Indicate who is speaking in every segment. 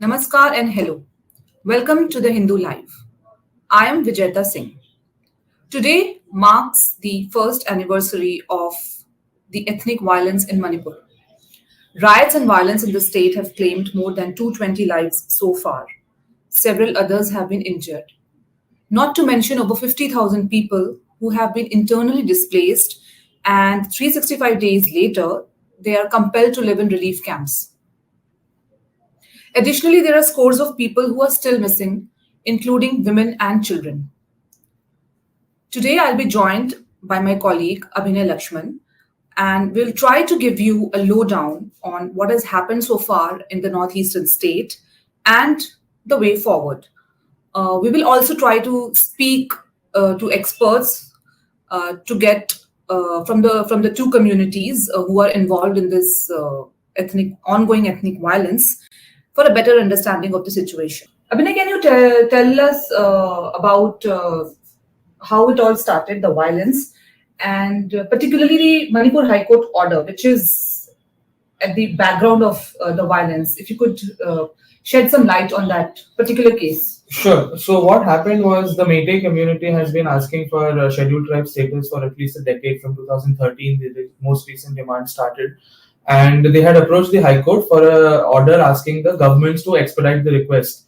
Speaker 1: Namaskar and hello. Welcome to the Hindu Live. I am Vijaita Singh. Today marks the first anniversary of the ethnic violence in Manipur. Riots and violence in the state have claimed more than 220 lives so far. Several others have been injured. Not to mention over 50,000 people who have been internally displaced, and 365 days later, they are compelled to live in relief camps. Additionally, there are scores of people who are still missing, including women and children. Today, I'll be joined by my colleague Abhinay Lakshman, and we'll try to give you a lowdown on what has happened so far in the northeastern state and the way forward. We will also try to speak to experts to get from the two communities who are involved in this ongoing ethnic violence for a better understanding of the situation. Abhinay, can you tell us about how it all started, the violence, and particularly the Manipur High Court order, which is at the background of the violence? If you could shed some light on that particular case.
Speaker 2: Sure. So what happened was the Meitei community has been asking for scheduled tribe status for at least a decade. From 2013, the most recent demand started. And they had approached the High Court for an order asking the governments to expedite the request.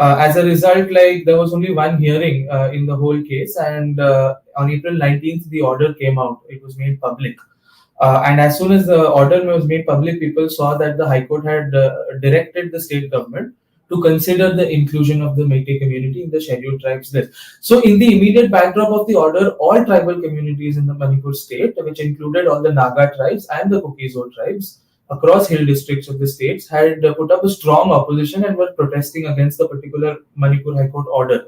Speaker 2: As a result, there was only one hearing in the whole case, and on April 19th, the order came out. It was made public. And as soon as the order was made public, people saw that the High Court had directed the state government to consider the inclusion of the Meitei community in the scheduled tribes list. So in the immediate backdrop of the order, all tribal communities in the Manipur state, which included all the Naga tribes and the Kuki-Zo tribes across hill districts of the states, had put up a strong opposition and were protesting against the particular Manipur High Court order.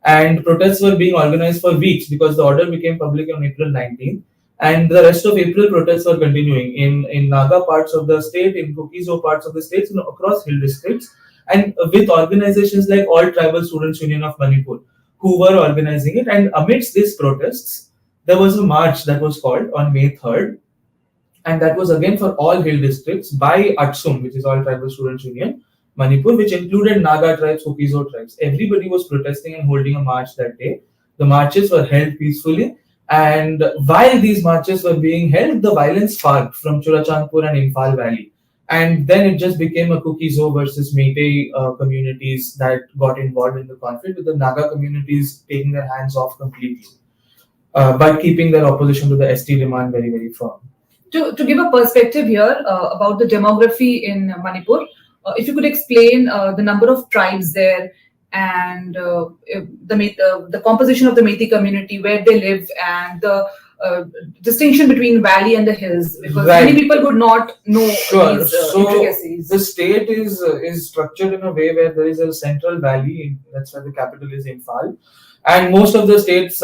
Speaker 2: And protests were being organized for weeks because the order became public on April 19th. And the rest of April, protests were continuing in Naga parts of the state, in Kuki-Zo parts of the states, across hill districts, and with organizations like All Tribal Students Union of Manipur, who were organizing it. And amidst these protests, there was a march that was called on May 3rd, and that was again for all hill districts by ATSUM, which is All Tribal Students Union Manipur, which included Naga tribes, Kuki-Zo tribes. Everybody was protesting and holding a march that day. The marches were held peacefully. And while these marches were being held, the violence sparked from Churachandpur and Imphal Valley. And then it just became a Kuki-Zo versus Meitei communities that got involved in the conflict, with the Naga communities taking their hands off completely, but keeping their opposition to the ST demand very, very firm.
Speaker 1: To give a perspective here about the demography in Manipur, if you could explain the number of tribes there and the composition of the Meitei community, where they live, and the distinction between valley and the hills, because many people would not know these intricacies.
Speaker 2: The state is structured in a way where there is a central valley. That's why the capital is Imphal, and most of the state's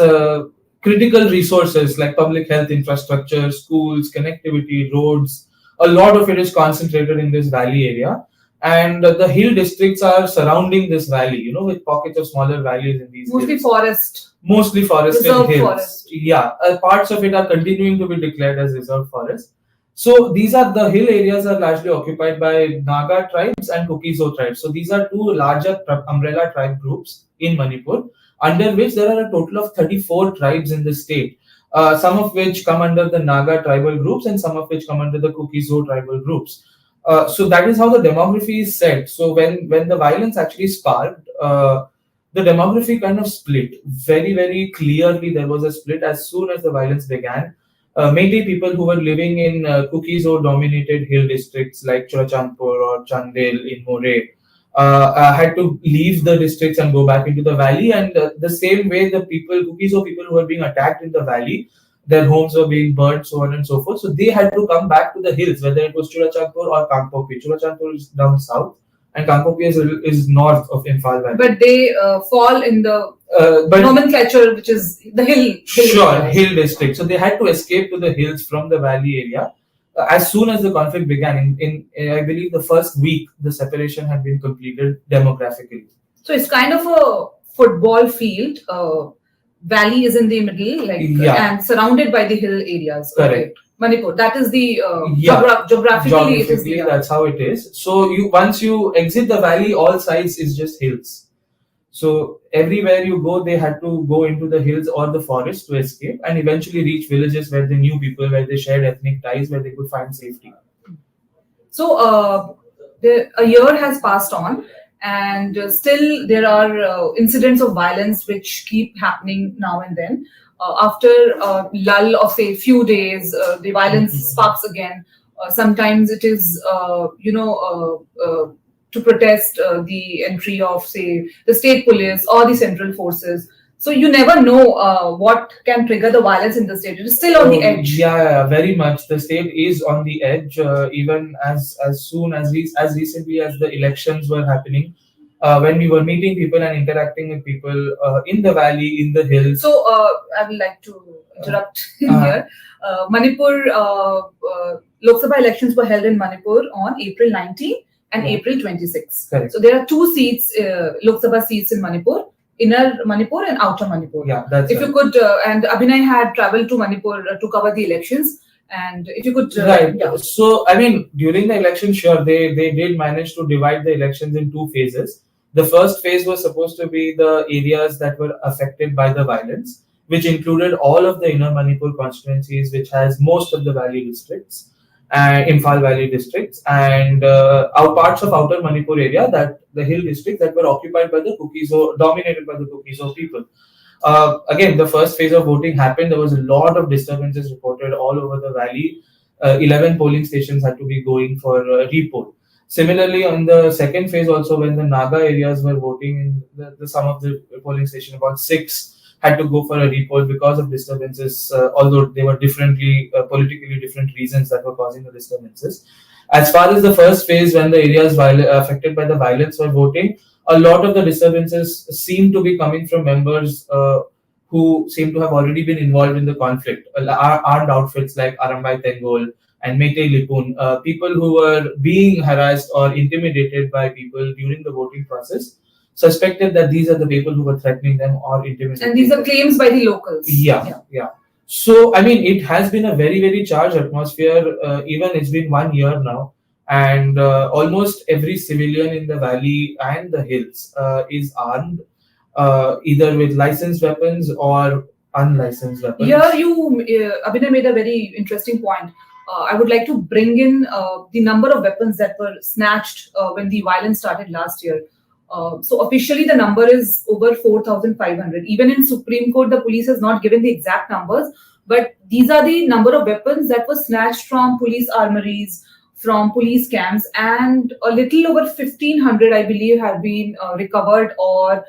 Speaker 2: critical resources like public health infrastructure, schools, connectivity, roads, a lot of it is concentrated in this valley area. And the hill districts are surrounding this valley, with pockets of smaller valleys in these
Speaker 1: Mostly
Speaker 2: hills.
Speaker 1: Forest.
Speaker 2: Mostly forest
Speaker 1: Reserve
Speaker 2: and hills.
Speaker 1: forest.
Speaker 2: Yeah, parts of it are continuing to be declared as reserve forest. So the hill areas are largely occupied by Naga tribes and Kuki-Zo tribes. So these are two larger umbrella tribe groups in Manipur, under which there are a total of 34 tribes in the state. Some of which come under the Naga tribal groups and some of which come under the Kuki-Zo tribal groups. So that is how the demography is set. So when the violence actually sparked, the demography kind of split. Very, very clearly there was a split as soon as the violence began. Meitei people who were living in Kuki-Zo dominated hill districts like Churachandpur or Chandel in More had to leave the districts and go back into the valley. And the same way the Kuki-Zo people who were being attacked in the valley, their homes were being burnt, so on and so forth. So they had to come back to the hills, whether it was Churachandpur or Kangpopi. Churachandpur is down south, and Kangpopi is north of Imphal Valley.
Speaker 1: But they fall in the nomenclature, which is the hill.
Speaker 2: Hill district. So they had to escape to the hills from the valley area. As soon as the conflict began, in I believe the first week, the separation had been completed demographically.
Speaker 1: So it's kind of a football field. Valley is in the middle, and surrounded by the hill areas.
Speaker 2: Correct.
Speaker 1: Manipur. That is the
Speaker 2: Yeah,
Speaker 1: geographically it is
Speaker 2: geographically,
Speaker 1: the
Speaker 2: that's how it is. So once you exit the valley, all sides is just hills. So everywhere you go, they had to go into the hills or the forest to escape, and eventually reach villages where they knew people, where they shared ethnic ties, where they could find safety.
Speaker 1: So a year has passed on, and still there are incidents of violence which keep happening now and then. After a lull of say few days, the violence sparks again. Sometimes it is to protest the entry of say the state police or the central forces. So you never know what can trigger the violence in the state. It is still on the edge.
Speaker 2: Yeah, very much. The state is on the edge. Even as soon as recently as the elections were happening, when we were meeting people and interacting with people in the valley, in the hills.
Speaker 1: So I would like to interrupt here. Manipur Lok Sabha elections were held in Manipur on April 19 and April 26.
Speaker 2: Correct.
Speaker 1: So there are two seats, Lok Sabha seats in Manipur. Inner Manipur and outer Manipur.
Speaker 2: Yeah, that's
Speaker 1: if
Speaker 2: right.
Speaker 1: you could, and Abhinay had traveled to Manipur to cover the elections. And if you could,
Speaker 2: right. Yeah. So, I mean, during the election, sure, they did manage to divide the elections in two phases. The first phase was supposed to be the areas that were affected by the violence, which included all of the inner Manipur constituencies, which has most of the valley districts and Imphal Valley districts, and our parts of outer Manipur area, that the hill districts that were occupied by the Kuki-Zo, dominated by the Kuki-Zo people. Again, the first phase of voting happened. There was a lot of disturbances reported all over the valley. 11 polling stations had to be going for repoll. Similarly, on the second phase, also when the Naga areas were voting, some of the polling stations, about 6, had to go for a repoll because of disturbances, although they were differently, politically different reasons that were causing the disturbances. As far as the first phase, when the areas affected by the violence were voting, a lot of the disturbances seem to be coming from members who seem to have already been involved in the conflict. Armed outfits like Arambai Tengol and Meitei Lipun, people who were being harassed or intimidated by people during the voting process, suspected that these are the people who were threatening them or intimidating.
Speaker 1: And these are claims by the locals.
Speaker 2: Yeah. So, I mean, it has been a very, very charged atmosphere. Even it's been 1 year now, and almost every civilian in the valley and the hills is armed, either with licensed weapons or unlicensed weapons.
Speaker 1: Here, Abhinay made a very interesting point. I would like to bring in the number of weapons that were snatched when the violence started last year. So officially the number is over 4,500. Even in Supreme Court, the police has not given the exact numbers, but these are the number of weapons that were snatched from police armories, from police camps, and a little over 1,500, I believe, have been recovered or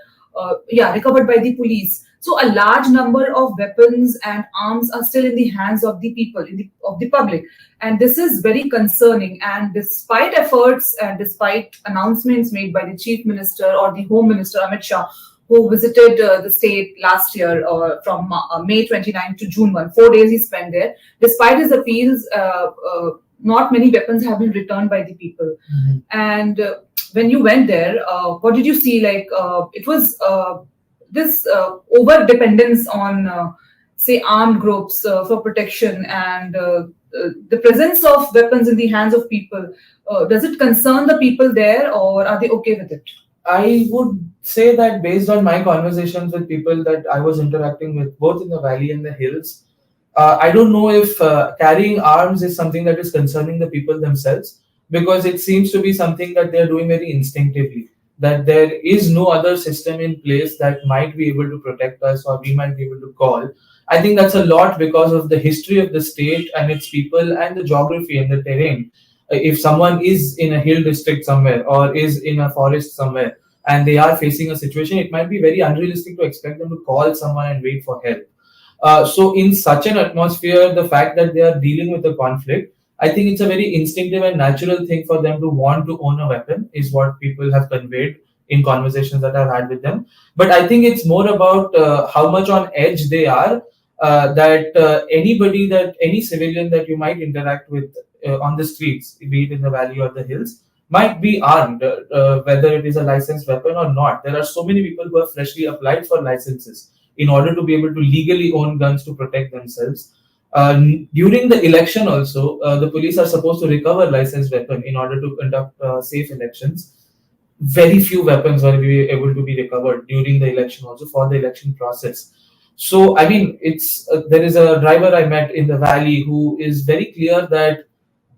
Speaker 1: recovered by the police. So a large number of weapons and arms are still in the hands of the people, of the public. And this is very concerning. And despite efforts and despite announcements made by the Chief Minister or the Home Minister, Amit Shah, who visited the state last year from May 29 to June 1, 4 days he spent there. Despite his appeals, not many weapons have been returned by the people.
Speaker 2: Mm-hmm.
Speaker 1: And when you went there, what did you see? Like, it was this over dependence on, say, armed groups for protection, and the presence of weapons in the hands of people. Does it concern the people there, or are they okay with it?
Speaker 2: I would say that based on my conversations with people that I was interacting with, both in the valley and the hills, I don't know if carrying arms is something that is concerning the people themselves, because it seems to be something that they're doing very instinctively, that there is no other system in place that might be able to protect us or we might be able to call. I think that's a lot because of the history of the state and its people and the geography and the terrain. If someone is in a hill district somewhere or is in a forest somewhere and they are facing a situation, it might be very unrealistic to expect them to call someone and wait for help. So in such an atmosphere, the fact that they are dealing with a conflict, I think it's a very instinctive and natural thing for them to want to own a weapon, is what people have conveyed in conversations that I've had with them. But I think it's more about how much on edge they are, that any civilian that you might interact with on the streets, be it in the valley or the hills, might be armed, whether it is a licensed weapon or not. There are so many people who have freshly applied for licenses in order to be able to legally own guns to protect themselves. During the election also, the police are supposed to recover licensed weapon in order to conduct safe elections. Very few weapons were able to be recovered during the election also for the election process. So I mean, it's there is a driver I met in the valley who is very clear that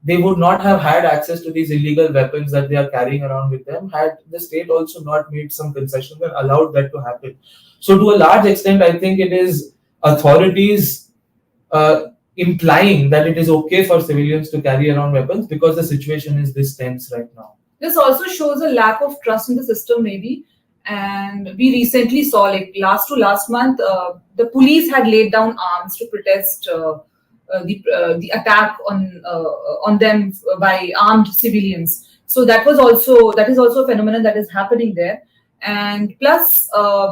Speaker 2: they would not have had access to these illegal weapons that they are carrying around with them had the state also not made some concessions and allowed that to happen. So to a large extent, I think it is authorities implying that it is okay for civilians to carry around weapons because the situation is this tense right now.
Speaker 1: This also shows a lack of trust in the system, maybe. And we recently saw, like last month, the police had laid down arms to protest the attack on them by armed civilians. So that is also a phenomenon that is happening there. And plus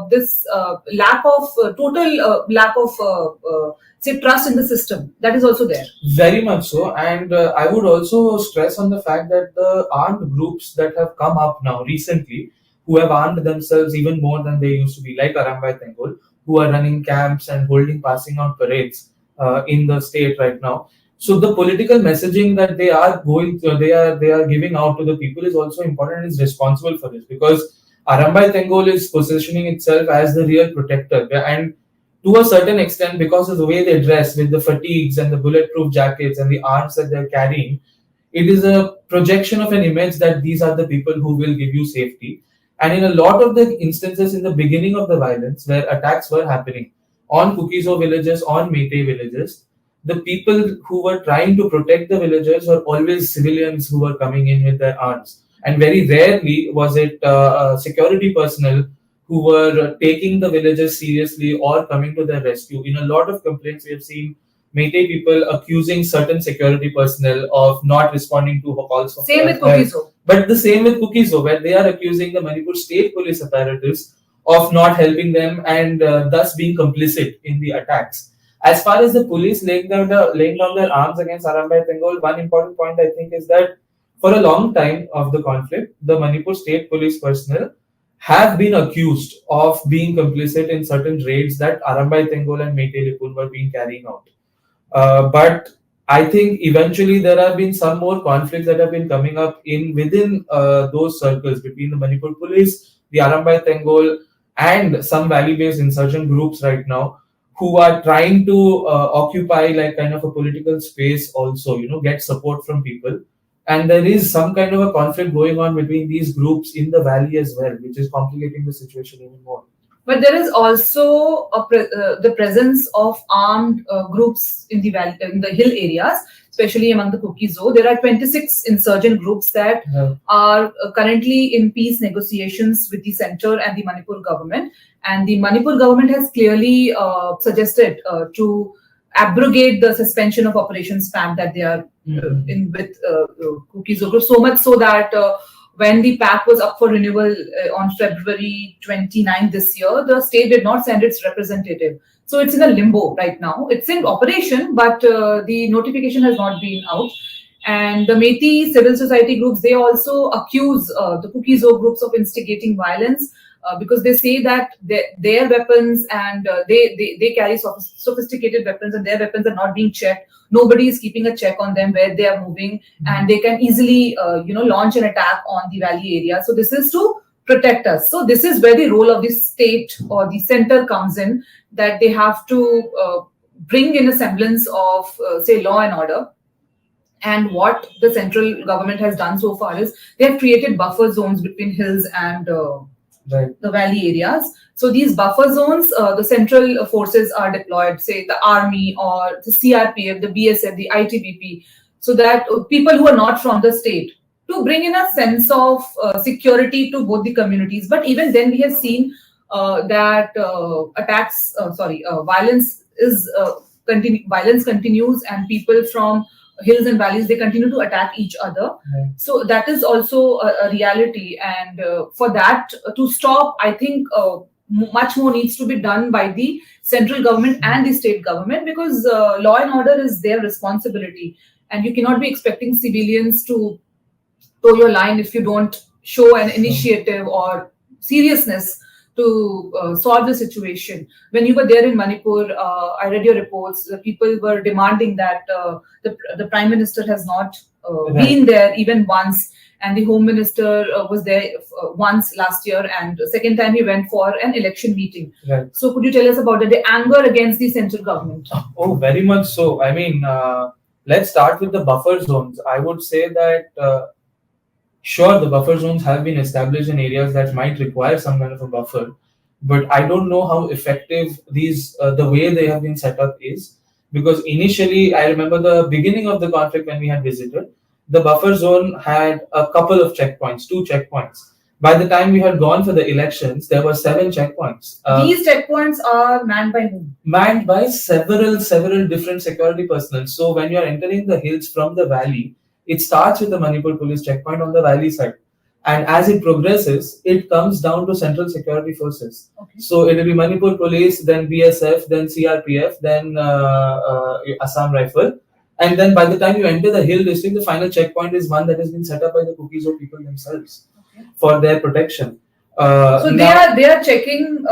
Speaker 1: this total lack of say trust in the system, that is also there.
Speaker 2: Very much so, and I would also stress on the fact that the armed groups that have come up now recently, who have armed themselves even more than they used to be, like Arambai Tengol, who are running camps and passing out parades in the state right now. So the political messaging that they are they are giving out to the people is also important and is responsible for this, because Arambai Tengol is positioning itself as the real protector, and to a certain extent, because of the way they dress with the fatigues and the bulletproof jackets and the arms that they're carrying, it is a projection of an image that these are the people who will give you safety. And in a lot of the instances in the beginning of the violence, where attacks were happening on Kuki-Zo villages, on Meitei villages, the people who were trying to protect the villagers were always civilians who were coming in with their arms. And very rarely was it security personnel who were taking the villagers seriously or coming to their rescue. In a lot of complaints, we have seen Meitei people accusing certain security personnel of not responding to calls for
Speaker 1: Same with Kuki-Zo.
Speaker 2: But the same with Kuki-Zo, where they are accusing the Manipur state police apparatus of not helping them and thus being complicit in the attacks. As far as the police laying down their arms against Arambai Tengol, one important point I think is that for a long time of the conflict, the Manipur state police personnel have been accused of being complicit in certain raids that Arambai Tengol and Meitei Lipun were being carrying out. But I think eventually there have been some more conflicts that have been coming up within those circles between the Manipur police, the Arambai Tengol, and some valley-based insurgent groups right now, who are trying to occupy like kind of a political space also, get support from people. And there is some kind of a conflict going on between these groups in the valley as well, which is complicating the situation even more.
Speaker 1: But there is also the presence of armed groups in the valley, in the hill areas, especially among the Kuki-Zo. There are 26 insurgent groups that are currently in peace negotiations with the center and the Manipur government. And the Manipur government has clearly suggested to abrogate the suspension of Operation Spam that they are in with Kuki-Zo group, so much so that when the pact was up for renewal on February 29 this year, the state did not send its representative. So it's in a limbo right now. It's in operation, but the notification has not been out. And the Meitei civil society groups, they also accuse the Kuki-Zo groups of instigating violence because they say that their weapons and they carry sophisticated weapons, and their weapons are not being checked. Nobody is keeping a check on them where they are moving, and they can easily launch an attack on the valley area. So this is to protect us. So this is where the role of the state or the center comes in, that they have to bring in a semblance of say law and order. And what the central government has done so far is they have created buffer zones between hills and the valley areas. So these buffer zones, the central forces are deployed, say the army or the CRPF, the BSF, the ITBP, so that people who are not from the state, to bring in a sense of security to both the communities. But even then we have seen that violence continues, and people from hills and valleys, they continue to attack each other. So that is also a reality, and for that to stop, I think much more needs to be done by the central government and the state government, because law and order is their responsibility, and you cannot be expecting civilians to toe your line if you don't show an initiative or seriousness to solve the situation. When you were there in Manipur, I read your reports. The people were demanding that the Prime Minister has not been there even once, and the Home Minister was there once last year, and the second time he went for an election meeting.
Speaker 2: Right.
Speaker 1: So could you tell us about the anger against the central government?
Speaker 2: Oh, very much so. I mean, let's start with the buffer zones. I would say that sure, the buffer zones have been established in areas that might require some kind of a buffer, but I don't know how effective the way they have been set up is. Because initially, I remember the beginning of the conflict when we had visited, the buffer zone had a couple of checkpoints, 2 checkpoints. By the time we had gone for the elections, there were 7 checkpoints.
Speaker 1: These checkpoints are manned by whom?
Speaker 2: Manned by several different security personnel. So when you are entering the hills from the valley, it starts with the Manipur police checkpoint on the valley side. And as it progresses, it comes down to central security forces.
Speaker 1: Okay.
Speaker 2: So it will be Manipur police, then BSF, then CRPF, then Assam Rifle. And then by the time you enter the hill district, the final checkpoint is one that has been set up by the Kuki-Zo people themselves for their protection.
Speaker 1: So they are checking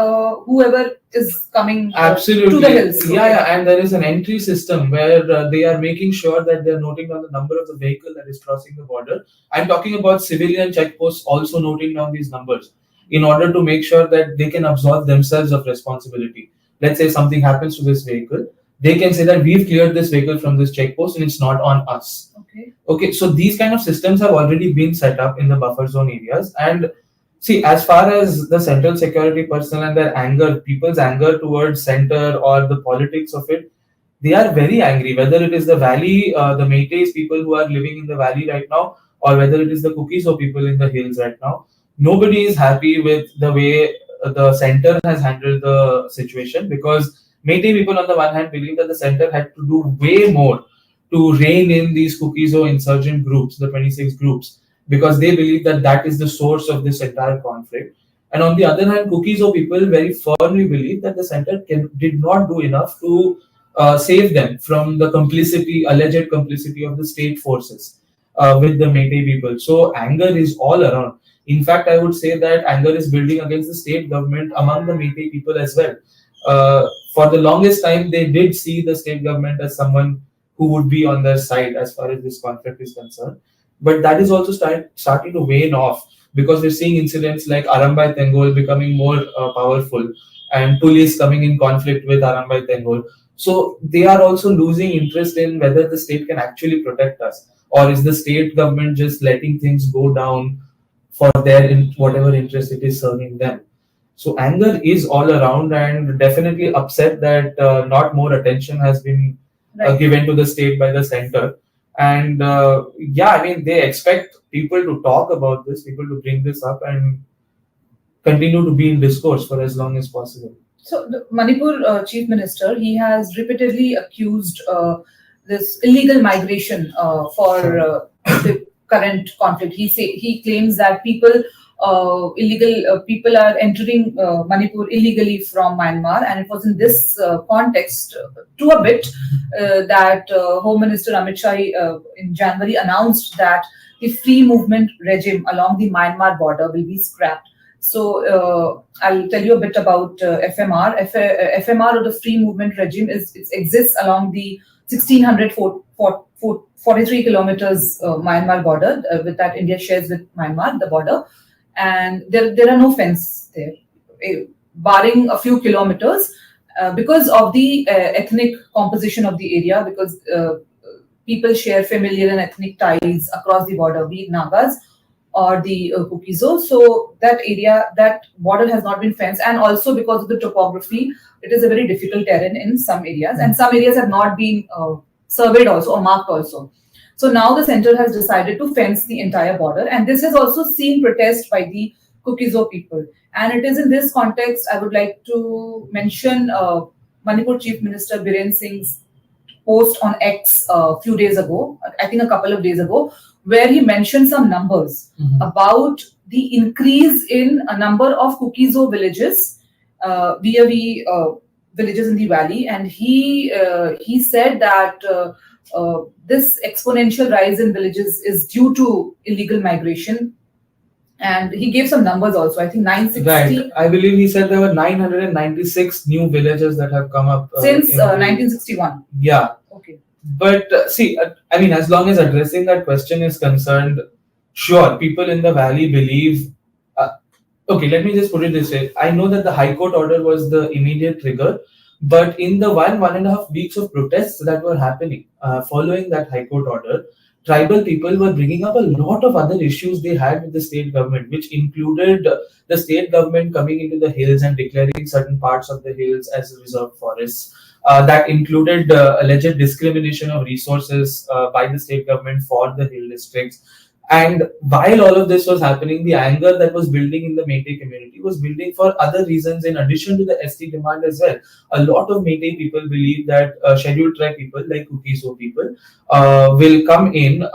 Speaker 1: whoever is coming
Speaker 2: absolutely
Speaker 1: to the hills.
Speaker 2: Okay. Yeah, and there is an entry system where they are making sure that they are noting down the number of the vehicle that is crossing the border. I'm talking about civilian checkposts also noting down these numbers in order to make sure that they can absolve themselves of responsibility. Let's say something happens to this vehicle, they can say that we've cleared this vehicle from this checkpost and it's not on us. Okay. So these kind of systems have already been set up in the buffer zone areas. And see, as far as the central security personnel and their anger, people's anger towards center or the politics of it, they are very angry. Whether it is the valley, the Meiteis people who are living in the valley right now, or whether it is the Kuki-Zo people in the hills right now, nobody is happy with the way the center has handled the situation, because Meitei people on the one hand believe that the center had to do way more to rein in these Kuki-Zo insurgent groups, the 26 groups, because they believe that that is the source of this entire conflict. And on the other hand, Kuki-Zo people very firmly believe that the center did not do enough to save them from the alleged complicity of the state forces with the Meitei people. So anger is all around. In fact, I would say that anger is building against the state government among the Meitei people as well. For the longest time, they did see the state government as someone who would be on their side as far as this conflict is concerned. But that is also starting to wane off, because we're seeing incidents like Arambai Tengol becoming more powerful and police coming in conflict with Arambai Tengol. So they are also losing interest in whether the state can actually protect us, or is the state government just letting things go down for whatever interest it is serving them. So anger is all around, and definitely upset that not more attention has been given to the state by the center. And I mean, they expect people to talk about this, people to bring this up and continue to be in discourse for as long as possible.
Speaker 1: So the Manipur Chief Minister, he has repeatedly accused this illegal migration for the current conflict. He claims that illegal people are entering Manipur illegally from Myanmar, and it was in this context, to a bit, that Home Minister Amit Shah in January announced that the free movement regime along the Myanmar border will be scrapped. So I'll tell you a bit about FMR. FMR, or the free movement regime, it exists along the 1643 kilometers Myanmar border with that India shares with Myanmar, the border. And there are no fences there, barring a few kilometers, because of the ethnic composition of the area, because people share familial and ethnic ties across the border, be it Nagas or the Kuki-Zo. So that border has not been fenced, and also because of the topography, it is a very difficult terrain in some areas, and some areas have not been surveyed also or marked also. So now the center has decided to fence the entire border, and this has also seen protest by the Kuki-Zo people. And it is in this context I would like to mention Manipur Chief Minister Biren Singh's post on X a few days ago, I think a couple of days ago, where he mentioned some numbers about the increase in a number of Kuki-Zo villages, villages in the valley, and he said that this exponential rise in villages is due to illegal migration. And he gave some numbers also. I think 960.
Speaker 2: Right. I believe he said there were 996 new villages that have come up
Speaker 1: since 1961.
Speaker 2: Yeah.
Speaker 1: Okay.
Speaker 2: But see, I mean, as long as addressing that question is concerned, sure, people in the valley believe. Okay, let me just put it this way. I know that the High Court order was the immediate trigger, but in the 1.5 weeks of protests that were happening following that High Court order, tribal people were bringing up a lot of other issues they had with the state government, which included the state government coming into the hills and declaring certain parts of the hills as reserved forests. That included alleged discrimination of resources by the state government for the hill districts. And while all of this was happening, the anger that was building in the Meitei community was building for other reasons in addition to the ST demand as well. A lot of Meitei people believe that scheduled tribe people like Kuki-Zo people will come in,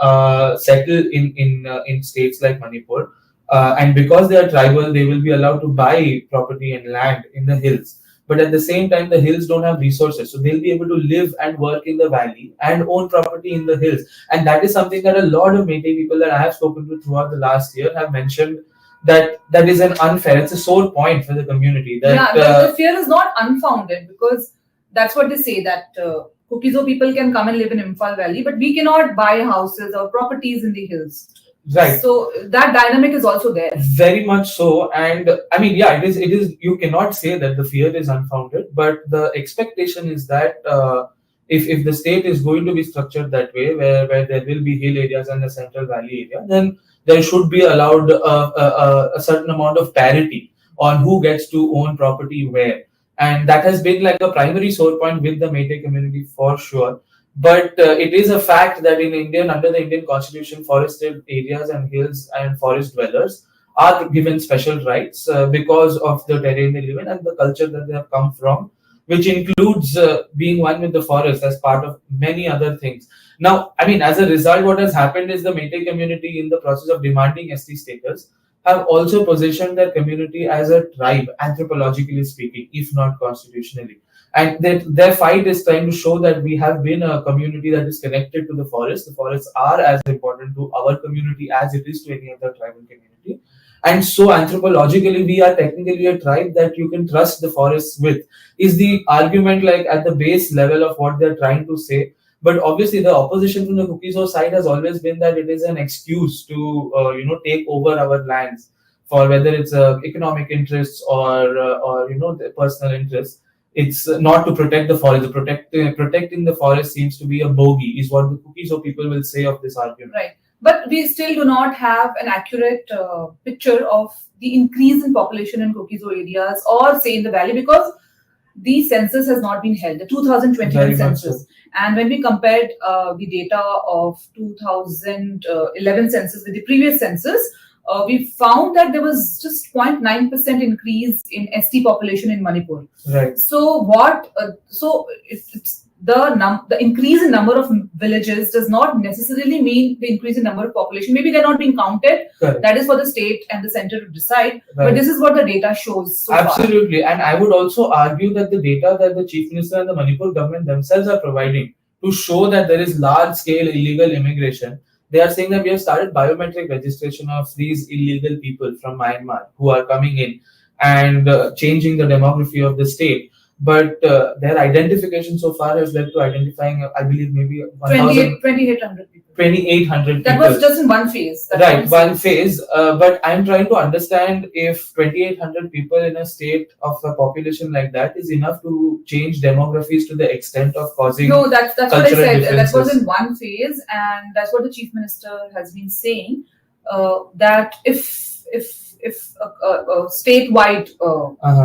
Speaker 2: settle in states like Manipur, and because they are tribal, they will be allowed to buy property and land in the hills. But at the same time, the hills don't have resources, so they'll be able to live and work in the valley and own property in the hills. And that is something that a lot of Meitei people that I have spoken to throughout the last year have mentioned, that is an unfair. It's a sore point for the community. That,
Speaker 1: the fear is not unfounded, because that's what they say, that Kuki-Zo people can come and live in Imphal Valley, but we cannot buy houses or properties in the hills.
Speaker 2: Right.
Speaker 1: So that dynamic is also there.
Speaker 2: Very much so. And I mean, yeah, it is. You cannot say that the fear is unfounded, but the expectation is that if the state is going to be structured that way, where there will be hill areas and the central valley area, then there should be allowed a certain amount of parity on who gets to own property where. And that has been like a primary sore point with the Meitei community for sure. But it is a fact that under the Indian Constitution, forested areas and hills and forest dwellers are given special rights because of the terrain they live in and the culture that they have come from, which includes being one with the forest as part of many other things. Now, I mean, as a result, what has happened is the Meitei community, in the process of demanding ST status, have also positioned their community as a tribe, anthropologically speaking, if not constitutionally. And their fight is trying to show that we have been a community that is connected to the forest. The forests are as important to our community as it is to any other tribal community. And so anthropologically, we are technically a tribe that you can trust the forests with, is the argument, like at the base level of what they're trying to say. But obviously, the opposition from the Kuki-Zo side has always been that it is an excuse to take over our lands for whether it's economic interests or the personal interests. It's not to protect the forest. Protecting the forest seems to be a bogey, is what the Kuki-Zo people will say of this argument.
Speaker 1: Right. But we still do not have an accurate picture of the increase in population in Kuki-Zo areas or say in the valley, because the census has not been held, the 2021 census. So. And when we compared the data of 2011 census with the previous census, we found that there was just 0.9% increase in ST population in Manipur.
Speaker 2: Right.
Speaker 1: So the increase in number of villages does not necessarily mean the increase in number of population. Maybe they're not being counted.
Speaker 2: Correct.
Speaker 1: That is for the state and the center to decide. Right. But this is what the data shows so
Speaker 2: Absolutely.
Speaker 1: far.
Speaker 2: And I would also argue that the data that the Chief Minister and the Manipur government themselves are providing to show that there is large-scale illegal immigration. They are saying that we have started biometric registration of these illegal people from Myanmar who are coming in and changing the demography of the state. But their identification so far has led to identifying, I believe, maybe
Speaker 1: 2,800 people.
Speaker 2: 2,800 people.
Speaker 1: That was just in one phase.
Speaker 2: Right, one phase. But I'm trying to understand if 2,800 people in a state of a population like that is enough to change demographies to the extent of causing.
Speaker 1: No, that's what I said.
Speaker 2: Differences.
Speaker 1: That was in one phase, and that's what the Chief Minister has been saying. That if a statewide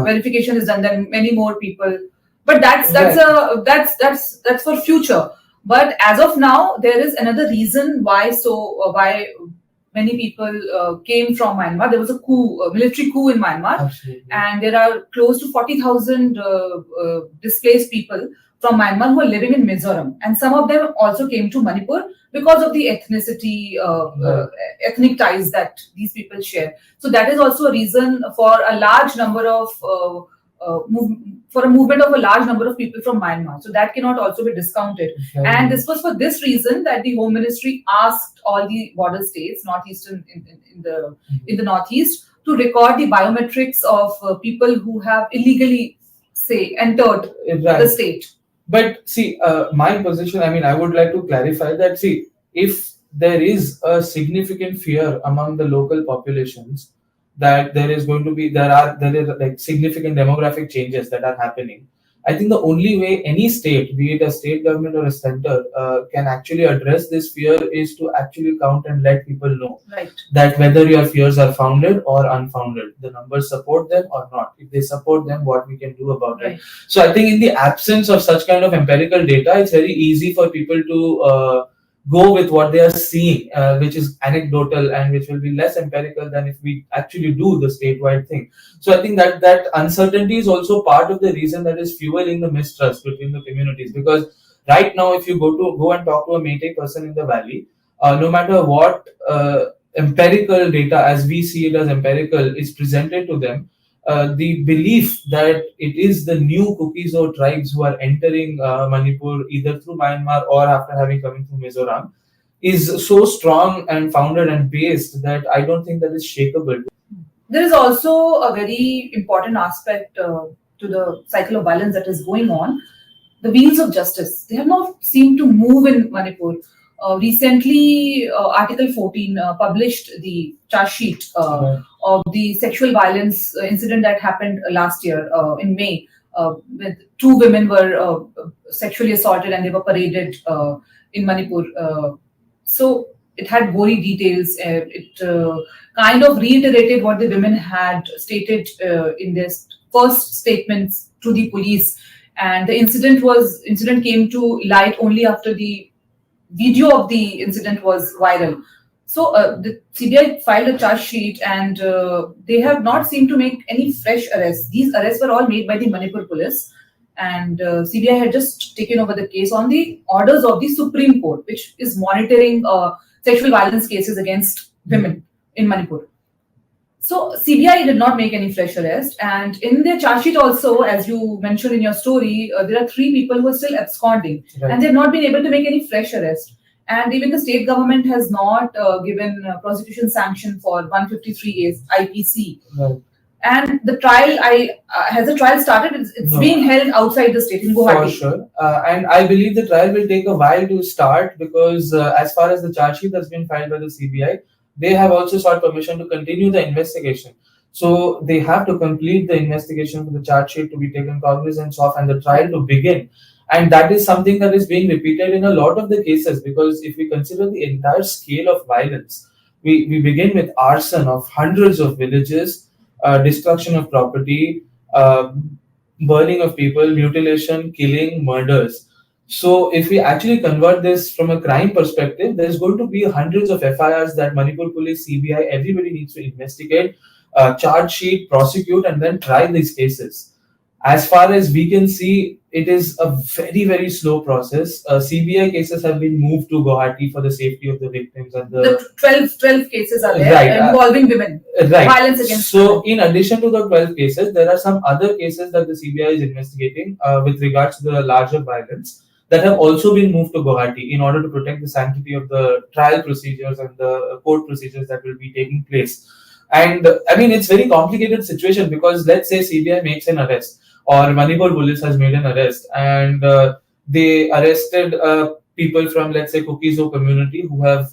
Speaker 1: verification is done, then many more people. But that's for future. But as of now, there is another reason why many people came from Myanmar. There was a military coup in Myanmar.
Speaker 2: Absolutely.
Speaker 1: And there are close to 40,000 displaced people from Myanmar who are living in Mizoram. And some of them also came to Manipur because of the ethnic ties that these people share. So that is also a reason for a large number of for a movement of a large number of people from Myanmar. So that cannot also be discounted. And this was for this reason that the Home Ministry asked all the border states, northeastern in the northeast, to record the biometrics of people who have illegally, say, entered the state.
Speaker 2: But see, my position, I mean, I would like to clarify that, see, if there is a significant fear among the local populations that there is like significant demographic changes that are happening, I think the only way any state, be it a state government or a center, can actually address this fear is to actually count and let people know that whether your fears are founded or unfounded, the numbers support them or not. If they support them, what we can do about it. So I think in the absence of such kind of empirical data, it's very easy for people to go with what they are seeing, which is anecdotal and which will be less empirical than if we actually do the statewide thing. So I think that uncertainty is also part of the reason that is fueling the mistrust between the communities. Because right now, if you go and talk to a Meitei person in the valley, no matter what empirical data, as we see it as empirical, is presented to them, the belief that it is the new Kuki-Zo tribes who are entering Manipur either through Myanmar or after having come through Mizoram is so strong and founded and based that I don't think that is shakeable.
Speaker 1: There is also a very important aspect to the cycle of violence that is going on. The wheels of justice, they have not seemed to move in Manipur. Recently, Article 14 published the charge sheet of the sexual violence incident that happened last year in May. With 2 women were sexually assaulted and they were paraded in Manipur. So it had gory details. It kind of reiterated what the women had stated in their first statements to the police. And the incident came to light only after the video of the incident was viral. So the CBI filed a charge sheet and they have not seemed to make any fresh arrests. These arrests were all made by the Manipur police, and CBI had just taken over the case on the orders of the Supreme Court, which is monitoring sexual violence cases against women in Manipur. So CBI did not make any fresh arrest, and in their charge sheet also, as you mentioned in your story, there are 3 people who are still absconding, and they have not been able to make any fresh arrest. And even the state government has not given prosecution sanction for 153A IPC. And the trial, has the trial started? It's being held outside the state in Guwahati.
Speaker 2: For sure. And I believe the trial will take a while to start because as far as the charge sheet has been filed by the CBI, they have also sought permission to continue the investigation. So they have to complete the investigation for the charge sheet to be taken cognizance of and the trial to begin. And that is something that is being repeated in a lot of the cases, because if we consider the entire scale of violence, we begin with arson of hundreds of villages, destruction of property, burning of people, mutilation, killing, murders. So if we actually convert this from a crime perspective, there's going to be hundreds of FIRs that Manipur Police, CBI, everybody needs to investigate, charge sheet, prosecute, and then try these cases. As far as we can see, it is a very, very slow process. CBI cases have been moved to Guwahati for the safety of the victims. And
Speaker 1: the 12 cases are there involving women. Violence against women.
Speaker 2: So in addition to the 12 cases, there are some other cases that the CBI is investigating with regards to the larger violence that have also been moved to Guwahati in order to protect the sanctity of the trial procedures and the court procedures that will be taking place. And I mean, it's a very complicated situation because let's say CBI makes an arrest or Manipur police has made an arrest and they arrested people from, let's say, Kuki-Zo community who have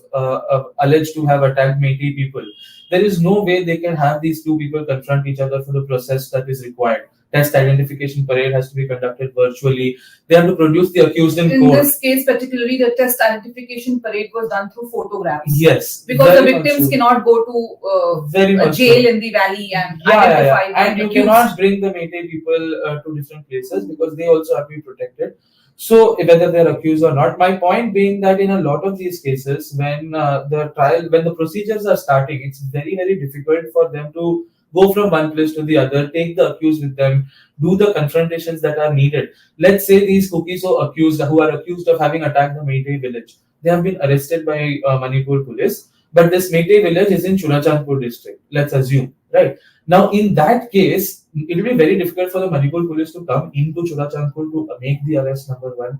Speaker 2: alleged to have attacked Meitei people. There is no way they can have these 2 people confront each other for the process that is required. Test identification parade has to be conducted virtually. They have to produce the accused in court.
Speaker 1: In this case, particularly, the test identification parade was done through photographs.
Speaker 2: Yes.
Speaker 1: Because the victims cannot go to a jail in the valley and identify.
Speaker 2: And you cannot bring the Meitei people to different places because they also have to be protected. So whether they're accused or not, my point being that in a lot of these cases, when the procedures are starting, it's very, very difficult for them to go from one place to the other, take the accused with them, do the confrontations that are needed. Let's say these Kuki-Zo accused who are accused of having attacked the Meitei village. They have been arrested by Manipur police, but this Meitei village is in Churachandpur district, let's assume, right? Now, in that case, it will be very difficult for the Manipur police to come into Churachandpur to make the arrest, number one.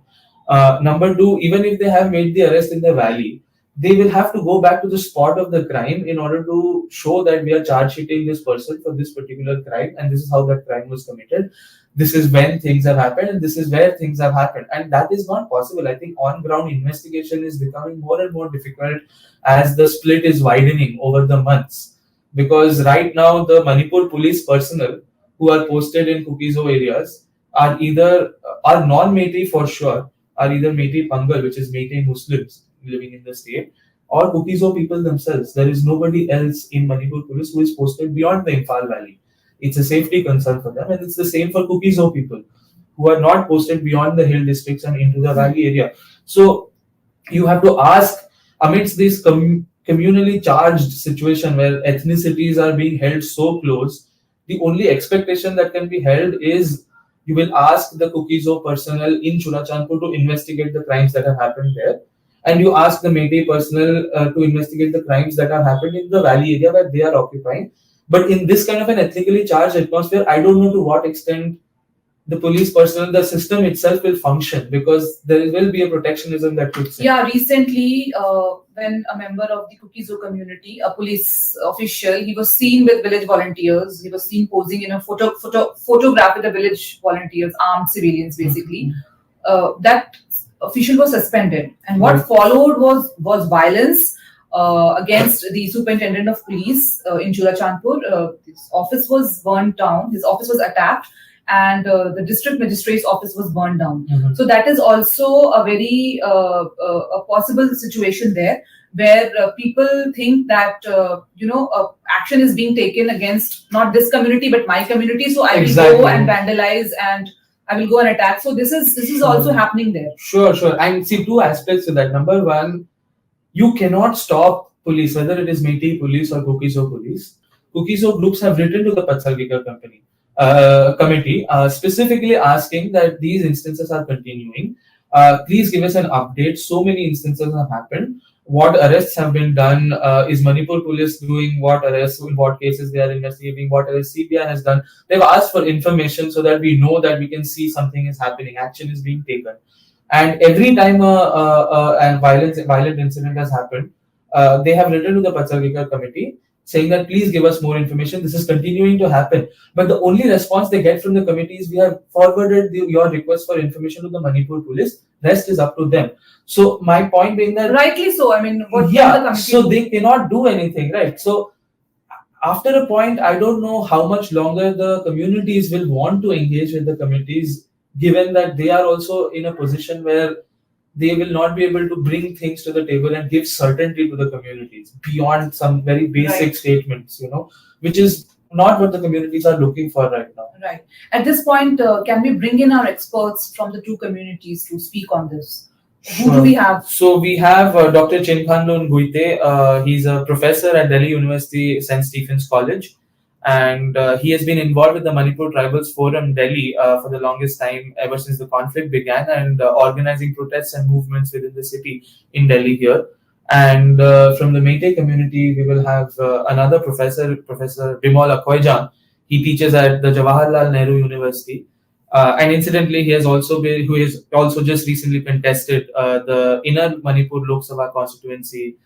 Speaker 2: Number two, even if they have made the arrest in the valley, they will have to go back to the spot of the crime in order to show that we are charge sheeting this person for this particular crime, and this is how that crime was committed. This is when things have happened, and this is where things have happened, and that is not possible. I think on ground investigation is becoming more and more difficult as the split is widening over the months, because right now the Manipur police personnel who are posted in Kuki-Zo areas are either are non-Meitei for sure, are either Meitei Pangal, which is Meitei Muslims living in the state, or Kuki-Zo people themselves. There is nobody else in Manipur police who is posted beyond the Imphal Valley. It's a safety concern for them, and it's the same for Kuki-Zo people who are not posted beyond the hill districts and into the valley area. So you have to ask, amidst this communally charged situation where ethnicities are being held so close, the only expectation that can be held is you will ask the Kuki-Zo personnel in Churachandpur to investigate the crimes that have happened there, and you ask the Meitei personnel to investigate the crimes that have happened in the valley area where they are occupying. But in this kind of an ethnically charged atmosphere, I don't know to what extent the police personnel, the system itself will function, because there will be a protectionism that kicks in.
Speaker 1: Yeah, recently, when a member of the Kuki-Zo community, a police official, he was seen with village volunteers. He was seen posing in a photograph with the village volunteers, armed civilians, basically. That official was suspended, and what followed was violence against the superintendent of police in Churachandpur. His office was burnt down. His office was attacked, and the district magistrate's office was burned down. So that is also a very a possible situation there, where people think that action is being taken against not this community but my community, so I will go and vandalize and I will go and attack. So this is also happening there.
Speaker 2: Sure. And see, two aspects to that. Number one, you cannot stop police, whether it is Meitei police or Kuki-Zo police. Kuki-Zo groups have written to the Patsalgika committee, specifically asking that these instances are continuing. Please give us an update. So many instances have happened. What arrests have been done? Is Manipur police doing what arrests? In what cases they are investigating? What arrests CBI has done? They've asked for information so that we know, that we can see something is happening, action is being taken. And every time a violent incident has happened, they have written to the Patsalgika committee saying that please give us more information. This is continuing to happen. But the only response they get from the committee is, we have forwarded your request for information to the Manipur police. Rest is up to them. So my point being that,
Speaker 1: rightly so. I mean, what
Speaker 2: the committee so they cannot do anything, right? So after a point, I don't know how much longer the communities will want to engage with the committees, given that they are also in a position where they will not be able to bring things to the table and give certainty to the communities beyond some very basic statements, which is not what the communities are looking for right now.
Speaker 1: Right. At this point, can we bring in our experts from the two communities to speak on this? Who do we have?
Speaker 2: So we have Dr. Chinkhanlun Guite. He's a professor at Delhi University St. Stephen's College, and he has been involved with the Manipur Tribals Forum Delhi for the longest time, ever since the conflict began, and organizing protests and movements within the city in Delhi here. And from the Meitei community, we will have another professor, Professor Bimol Akoijam. He teaches at the Jawaharlal Nehru University. And incidentally, he has also just recently contested the inner Manipur Lok Sabha constituency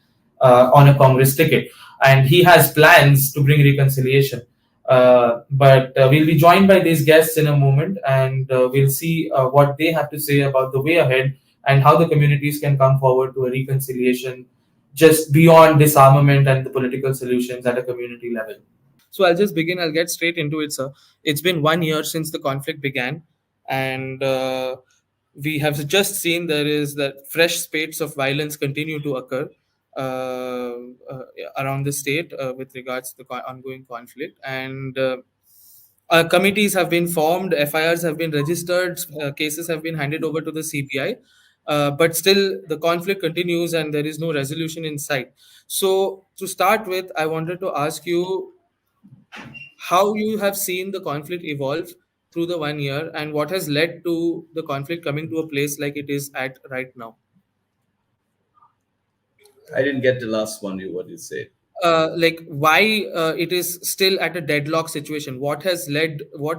Speaker 2: on a Congress ticket, and he has plans to bring reconciliation. But we'll be joined by these guests in a moment, and we'll see what they have to say about the way ahead and how the communities can come forward to a reconciliation just beyond disarmament and the political solutions at a community level. So I'll just begin. I'll get straight into it, sir. It's been 1 year since the conflict began, and we have just seen there is that fresh spates of violence continue to occur around the state with regards to the ongoing conflict. And committees have been formed, FIRs have been registered, cases have been handed over to the CBI. But still, the conflict continues and there is no resolution in sight. So, to start with, I wanted to ask you how you have seen the conflict evolve through the 1 year, and what has led to the conflict coming to a place like it is at right now.
Speaker 3: I didn't get the last one. What you said.
Speaker 2: like why it is still at a deadlock situation? What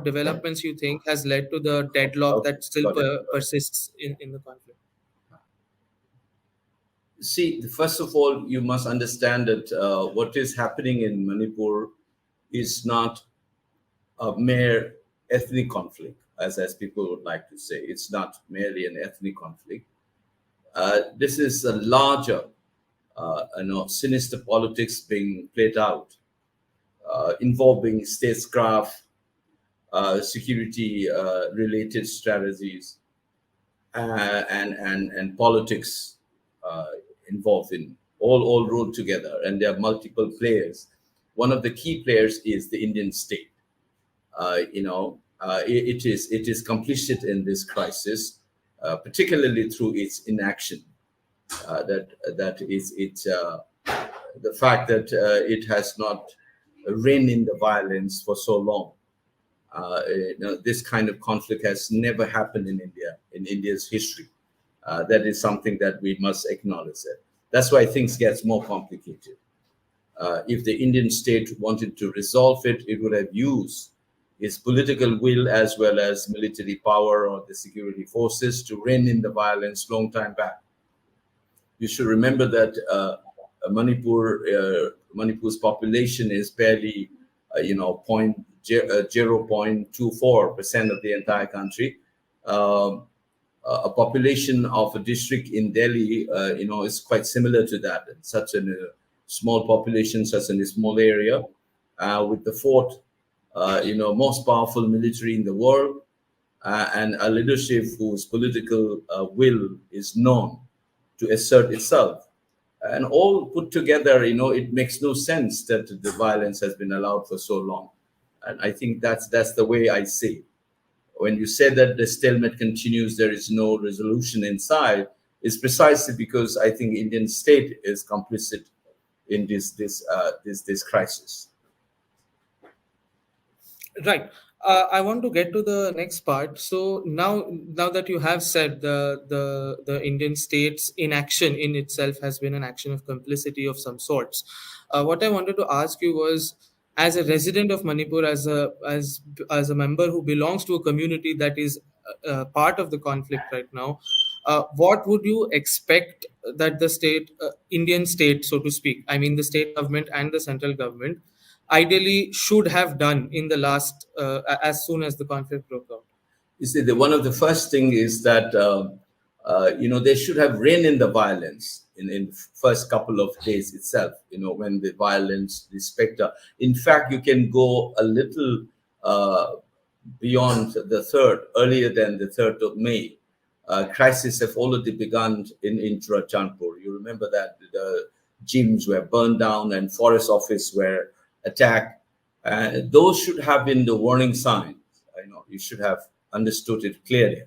Speaker 2: developments you think has led to the deadlock
Speaker 3: Okay,
Speaker 2: that still
Speaker 3: got it. Got it.
Speaker 2: persists in the conflict?
Speaker 3: See, first of all, you must understand that what is happening in Manipur is not a mere ethnic conflict, as people would like to say. It's not merely an ethnic conflict. This is a larger, sinister politics being played out, involving statecraft, security related strategies, and politics uh, involved in all rolled together, and there are multiple players. One of the key players is the Indian state. It is complicit in this crisis, particularly through its inaction. That is it. The fact that it has not reined in the violence for so long. This kind of conflict has never happened in India, in India's history. That is something that we must acknowledge. That's why things get more complicated. If the Indian state wanted to resolve it, it would have used its political will as well as military power or the security forces to rein in the violence long time back. You should remember that Manipur's population is barely, 0.24% of the entire country. A population of a district in Delhi, is quite similar to that. Such a small population, such a small area, with the fourth, most powerful military in the world, and a leadership whose political will is known to assert itself. And all put together, it makes no sense that the violence has been allowed for so long. And I think that's the way I see it. When you say that the stalemate continues, there is no resolution inside, is precisely because I think Indian state is complicit in this crisis.
Speaker 2: Right. I want to get to the next part. So now that you have said the Indian state's inaction in itself has been an action of complicity of some sorts, what I wanted to ask you was, as a resident of Manipur, as a member who belongs to a community that is part of the conflict right now, what would you expect that the Indian state, so to speak, I mean the state government and the central government, ideally should have done in the last as soon as the conflict broke out?
Speaker 3: You see, one of the first thing is that they should have reined in the violence in the first couple of days itself. When the violence, the specter. In fact, you can go a little beyond earlier than the 3rd of May. Crises have already begun in Churachandpur. You remember that the gyms were burned down and forest office were attacked. Those should have been the warning signs. You should have understood it clearly.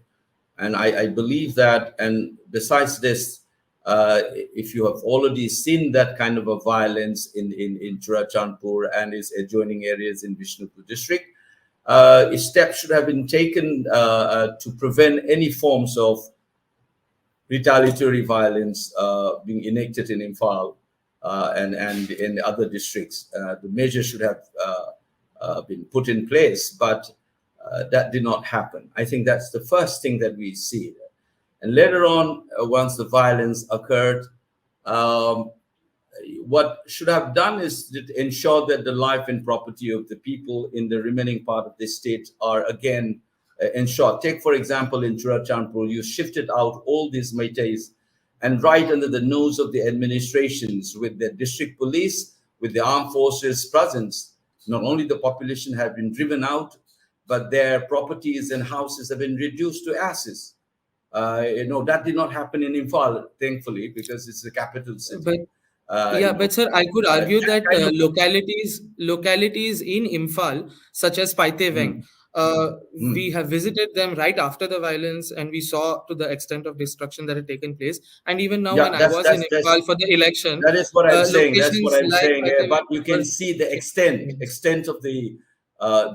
Speaker 3: And I believe that, and besides this, if you have already seen that kind of a violence in Churachandpur and its adjoining areas in Bishnupur district, steps should have been taken to prevent any forms of retaliatory violence being enacted in Imphal and in other districts. The measures should have been put in place, but that did not happen. I think that's the first thing that we see. And later on, once the violence occurred, what should have done is to ensure that the life and property of the people in the remaining part of the state are again ensured. Take, for example, in Churachandpur, you shifted out all these Meiteis, and right under the nose of the administrations, with the district police, with the armed forces presence, not only the population have been driven out, but their properties and houses have been reduced to ashes. That did not happen in Imphal, thankfully, because it's the capital city.
Speaker 2: But but sir, I could argue that localities in Imphal, such as Paiteveng, we have visited them right after the violence, and we saw to the extent of destruction that had taken place. And even now,
Speaker 3: Yeah,
Speaker 2: when I was in Imphal for the election,
Speaker 3: that is what I'm saying. That's what
Speaker 2: locations
Speaker 3: I'm
Speaker 2: like
Speaker 3: saying.
Speaker 2: Paiteveng
Speaker 3: But you can see the extent of the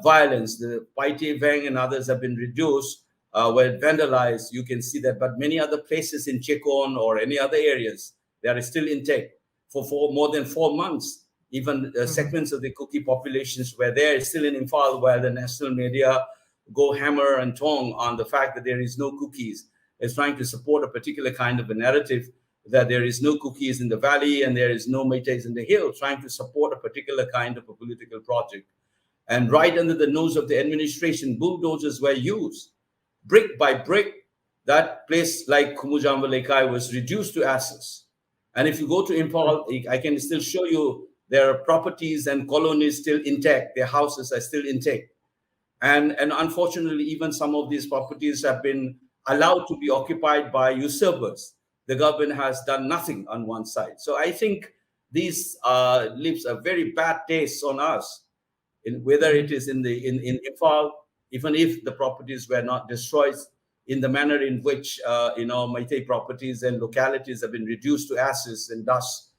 Speaker 3: violence. The Paite Vang and others have been reduced, were vandalized. You can see that. But many other places in Chekon or any other areas, they are still intact for more than 4 months. Even segments of the Kuki populations were there, still in Imphal, while the national media go hammer and tong on the fact that there is no cookies, is trying to support a particular kind of a narrative that there is no cookies in the valley and there is no Meiteis in the hill, trying to support a particular kind of a political project. And right under the nose of the administration, bulldozers were used. Brick by brick, that place like Kumujambalekai was reduced to ashes. And if you go to Imphal, I can still show you their properties and colonies still intact. Their houses are still intact. And unfortunately, even some of these properties have been allowed to be occupied by usurpers. The government has done nothing on one side. So I think these leaves a very bad taste on us, in whether it is in Imphal, even if the properties were not destroyed in the manner in which Meitei properties and localities have been reduced to ashes and dust.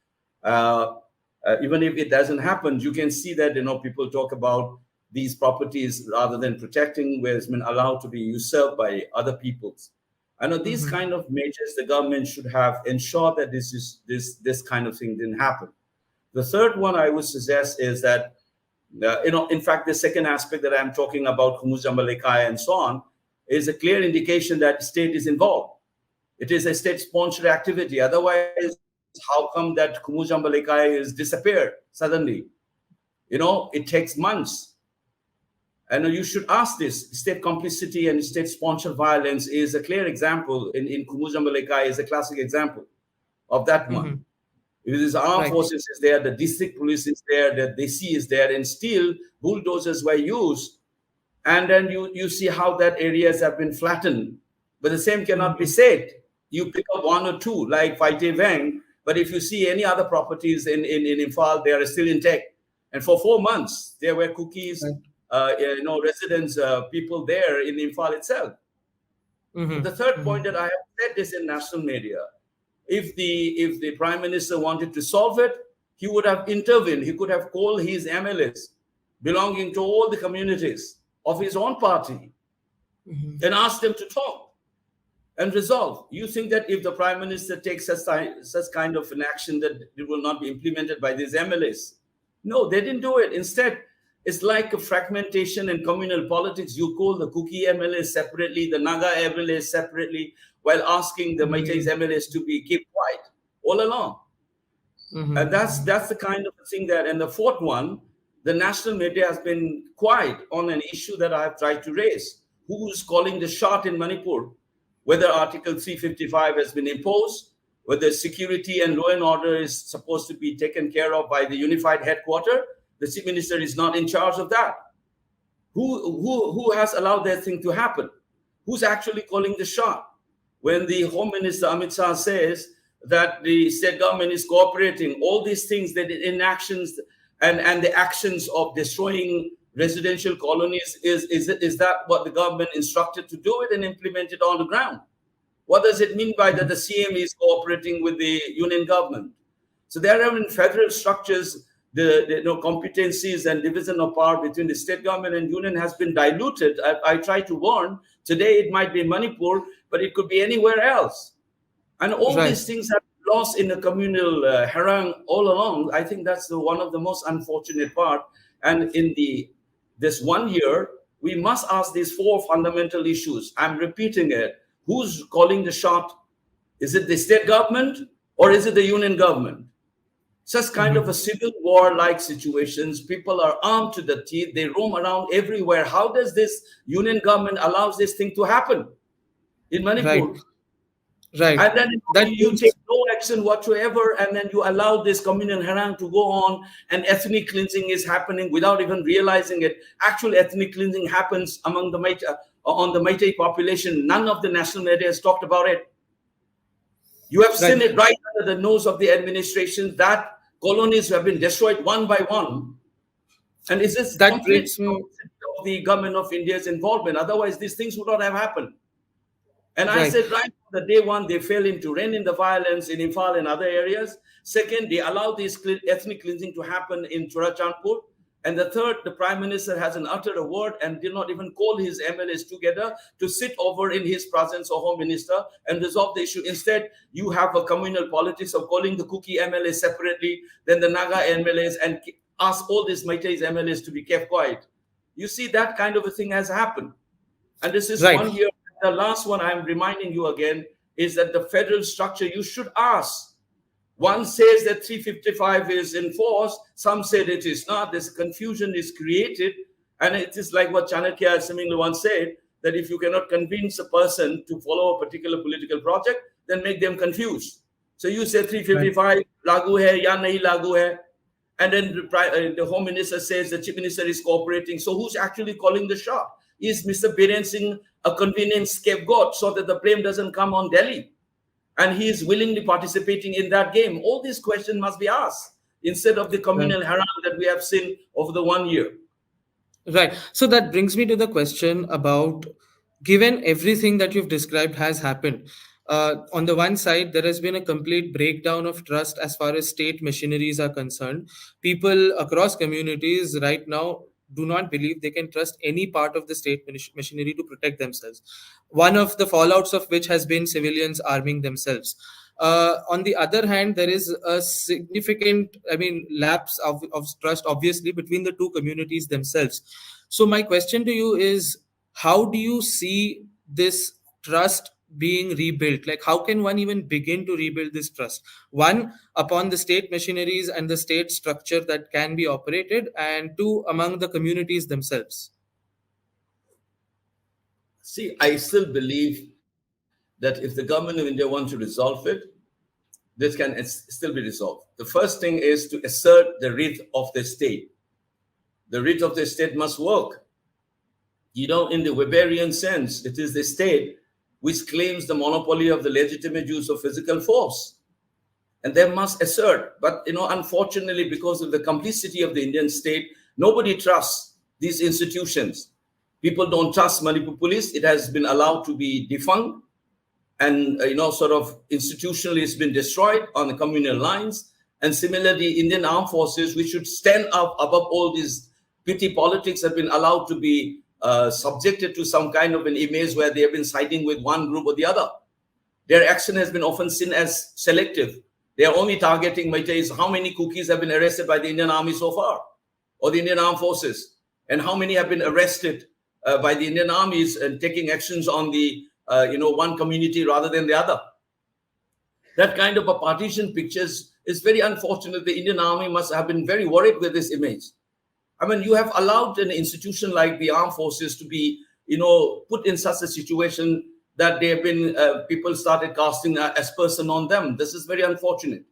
Speaker 3: Even if it doesn't happen, you can see that people talk about these properties rather than protecting, where it's been allowed to be usurped by other peoples. I know these kind of measures the government should have ensured that this kind of thing didn't happen. The third one I would suggest is that in fact, the second aspect that I'm talking about, Kumujambalekai and so on, is a clear indication that state is involved. It is a state-sponsored activity. Otherwise, how come that Kumujambalekai is disappeared suddenly? It takes months. And you should ask this. State complicity and state-sponsored violence is a clear example. In Kumujambalekai is a classic example of that one. If it is armed forces is there, the district police is there, the DC is there, and still bulldozers were used. And then you see how that areas have been flattened. But the same cannot be said. You pick up one or two, like Vijaita Vang, but if you see any other properties in Imphal, they are still intact. And for 4 months, there were cookies, residents, people there in Imphal itself. The third point that I have said this in national media. If the Prime Minister wanted to solve it, he would have intervened. He could have called his MLAs belonging to all the communities of his own party and asked them to talk and resolve. You think that if the Prime Minister takes such kind of an action that it will not be implemented by these MLAs? No, they didn't do it. Instead, it's like a fragmentation in communal politics. You call the Kuki MLAs separately, the Naga MLAs separately, while asking the Meiteis MLAs to keep quiet all along. And that's the kind of thing that. And the fourth one, the national media has been quiet on an issue that I have tried to raise. Who's calling the shot in Manipur? Whether Article 355 has been imposed, whether security and law and order is supposed to be taken care of by the unified headquarters, the chief minister is not in charge of that. Who has allowed that thing to happen? Who's actually calling the shot? When the Home Minister Amit Shah says that the state government is cooperating, all these things, that inactions and the actions of destroying residential colonies, is that what the government instructed to do it and implement it on the ground? What does it mean by that the CM is cooperating with the union government? So there are in federal structures, the competencies and division of power between the state government and union has been diluted. I try to warn, today it might be Manipur, but it could be anywhere else. And all these things have lost in the communal harangue all along. I think that's one of the most unfortunate part. And in this 1 year, we must ask these 4 fundamental issues. I'm repeating it. Who's calling the shot? Is it the state government or is it the union government? Such kind of a civil war-like situations. People are armed to the teeth. They roam around everywhere. How does this union government allows this thing to happen in Manipur?
Speaker 2: Right.
Speaker 3: And then you take no action whatsoever, and then you allow this communal harangue to go on, and ethnic cleansing is happening without even realizing it. Actual ethnic cleansing happens among the Meitei population. None of the national media has talked about it. You have seen it right under the nose of the administration that colonies have been destroyed one by one. And is this that complete of the government of India's involvement? Otherwise, these things would not have happened. And I said, right from the day one, they fell into rein in the violence in Imphal and other areas. Second, they allowed this ethnic cleansing to happen in Churachandpur. And the third, the Prime Minister hasn't uttered a word and did not even call his MLAs together to sit over in his presence or Home Minister and resolve the issue. Instead, you have a communal politics of calling the Kuki MLAs separately, then the Naga MLAs, and ask all these Meiteis MLAs to be kept quiet. You see, that kind of a thing has happened. And this is
Speaker 2: Right.
Speaker 3: 1 year. The last one I'm reminding you again is that the federal structure, you should ask. One says that 355 is enforced. Some said it is not. This confusion is created. And it is like what Chanakya seemingly once said, that if you cannot convince a person to follow a particular political project, then make them confused. So you say 355, lagu hai, ya nahi lagu hai. And then the Home Minister says the Chief Minister is cooperating. So who's actually calling the shot? Is Mr. Biren Singh a convenient scapegoat so that the blame doesn't come on Delhi? And he is willingly participating in that game. All these questions must be asked instead of the communal haram that we have seen over the 1 year.
Speaker 2: Right. So that brings me to the question about, given everything that you've described has happened, on the one side, there has been a complete breakdown of trust as far as state machineries are concerned. People across communities right now do not believe they can trust any part of the state machinery to protect themselves. One of the fallouts of which has been civilians arming themselves. On the other hand, there is a significant, lapse of trust, obviously, between the two communities themselves. So my question to you is, how do you see this trust being rebuilt? Like, how can one even begin to rebuild this trust? One, upon the state machineries and the state structure that can be operated, and two, among the communities themselves.
Speaker 3: See, I still believe that if the government of India wants to resolve it, this can still be resolved. The first thing is to assert the writ of the state. The writ of the state must work. You know, in the Weberian sense, it is the state which claims the monopoly of the legitimate use of physical force. And they must assert. But, unfortunately, because of the complicity of the Indian state, nobody trusts these institutions. People don't trust Manipur police. It has been allowed to be defunct. And, sort of institutionally it's been destroyed on the communal lines. And similarly, Indian armed forces, which should stand up above all these petty politics, have been allowed to be subjected to some kind of an image where they have been siding with one group or the other. Their action has been often seen as selective. They are only targeting Meiteis. How many Kukis have been arrested by the Indian Army so far, or the Indian Armed Forces? And how many have been arrested by the Indian armies and taking actions on the one community rather than the other? That kind of a partition pictures is very unfortunate. The Indian Army must have been very worried with this image. I mean, you have allowed an institution like the armed forces to be, put in such a situation that they have been, people started casting aspersion on them. This is very unfortunate.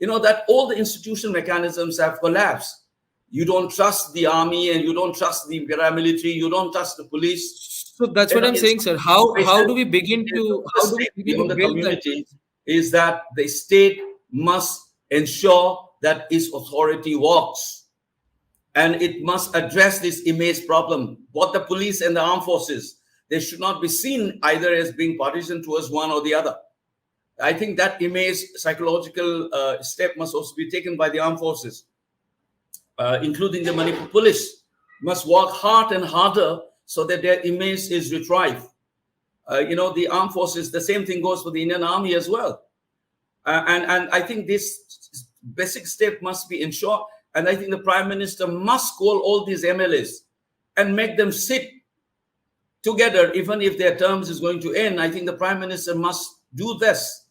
Speaker 3: That all the institutional mechanisms have collapsed. You don't trust the army and you don't trust the paramilitary, you don't trust the police.
Speaker 2: So that's what I'm saying, sir. How do we begin to
Speaker 3: build the communities is that the state must ensure that its authority works. And it must address this image problem. What the police and the armed forces, they should not be seen either as being partisan towards one or the other. I think that image, psychological step must also be taken by the armed forces, including the Manipur police, must work hard and harder so that their image is retrieved. The armed forces, the same thing goes for the Indian Army as well. And I think this basic step must be ensured. And I think the Prime Minister must call all these MLAs and make them sit together, even if their terms is going to end. I think the Prime Minister must do this.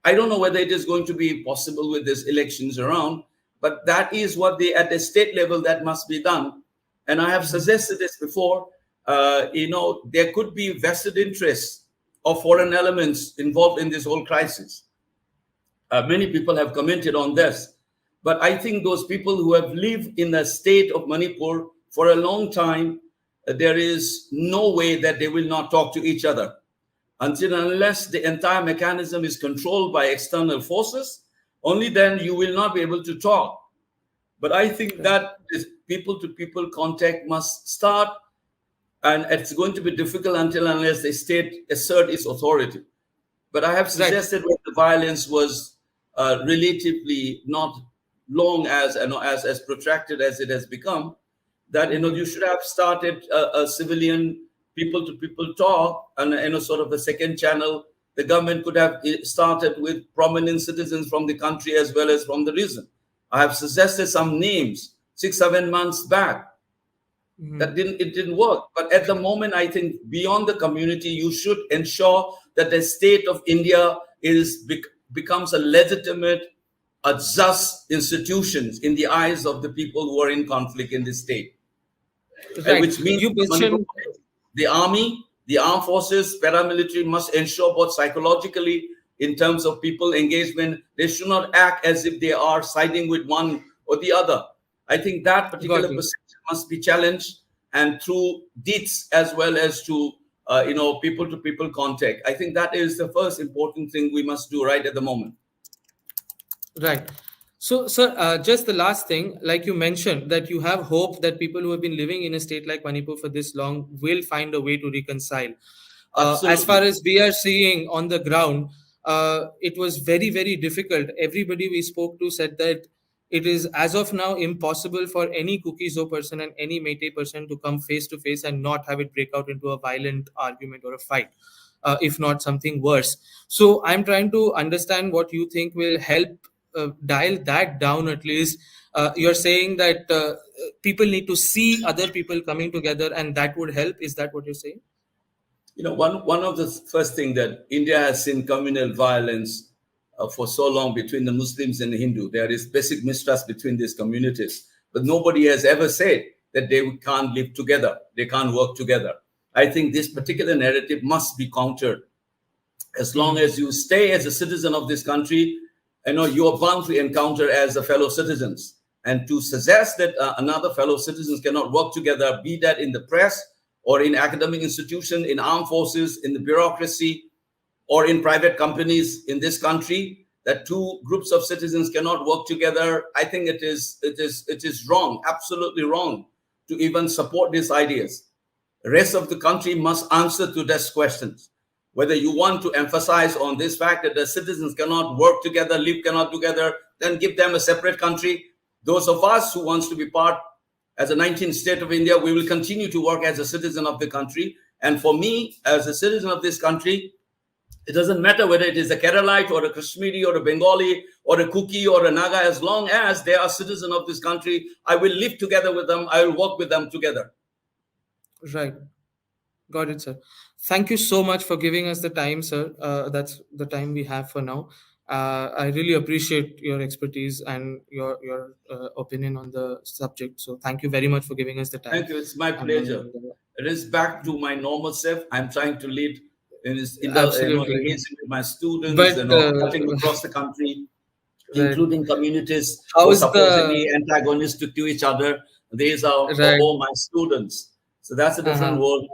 Speaker 3: I don't know whether it is going to be possible with these elections around, but that is what at the state level, that must be done. And I have suggested this before. There could be vested interests of foreign elements involved in this whole crisis. Many people have commented on this. But I think those people who have lived in the state of Manipur for a long time, there is no way that they will not talk to each other. Until and unless the entire mechanism is controlled by external forces, only then you will not be able to talk. But I think that this people-to-people contact must start, and it's going to be difficult until and unless the state assert its authority. But I have suggested when the violence was relatively not long as as protracted as it has become, that you should have started a civilian people to people talk, and sort of a second channel. The government could have started with prominent citizens from the country as well as from the region. I have suggested some names 6 7 months back. That didn't work. But at the moment, I think beyond the community, you should ensure that the state of India becomes a legitimate, a just institutions in the eyes of the people who are in conflict in the state.
Speaker 4: Right.
Speaker 3: Which means
Speaker 4: You mentioned
Speaker 3: the army, the armed forces, paramilitary must ensure both psychologically in terms of people engagement. They should not act as if they are siding with one or the other. I think that particular
Speaker 4: got you.
Speaker 3: perception must be challenged, and through deeds as well as to people to people contact. I think that is the first important thing we must do right at the moment.
Speaker 4: Right. So, sir, just the last thing, like you mentioned, that you have hope that people who have been living in a state like Manipur for this long will find a way to reconcile. As far
Speaker 3: Absolutely.
Speaker 4: as we are seeing on the ground, it was very, very difficult. Everybody we spoke to said that it is, as of now, impossible for any Kuki-Zo person and any Meitei person to come face to face and not have it break out into a violent argument or a fight, if not something worse. So I'm trying to understand what you think will help dial that down at least. You're saying that people need to see other people coming together and that would help. Is that what you're saying?
Speaker 3: One of the first thing that India has seen communal violence for so long between the Muslims and the Hindu. There is basic mistrust between these communities, but nobody has ever said that they can't live together, they can't work together. I think this particular narrative must be countered. As long as you stay as a citizen of this country, you are bound to encounter as a fellow citizens. And to suggest that another fellow citizens cannot work together, be that in the press or in academic institution, in armed forces, in the bureaucracy, or in private companies in this country, that two groups of citizens cannot work together, I think it is wrong, absolutely wrong, to even support these ideas. The rest of the country must answer to these questions. Whether you want to emphasize on this fact that the citizens cannot work together, live cannot together, then give them a separate country. Those of us who wants to be part as a 19th state of India, we will continue to work as a citizen of the country. And for me, as a citizen of this country, it doesn't matter whether it is a Keralite or a Kashmiri or a Bengali or a Kuki or a Naga, as long as they are citizens of this country, I will live together with them. I will work with them together.
Speaker 4: Right. Got it, sir. Thank you so much for giving us the time, sir. That's the time we have for now. I really appreciate your expertise and your opinion on the subject. So thank you very much for giving us the time.
Speaker 3: Thank you. It's my pleasure. It is back to my normal self. I'm trying to lead
Speaker 4: Absolutely.
Speaker 3: engaging with my students,
Speaker 4: But
Speaker 3: helping across the country,
Speaker 4: right.
Speaker 3: including communities
Speaker 4: How
Speaker 3: who are
Speaker 4: is
Speaker 3: supposedly antagonistic to each other. These are
Speaker 4: Right.
Speaker 3: all my students. So that's a different world.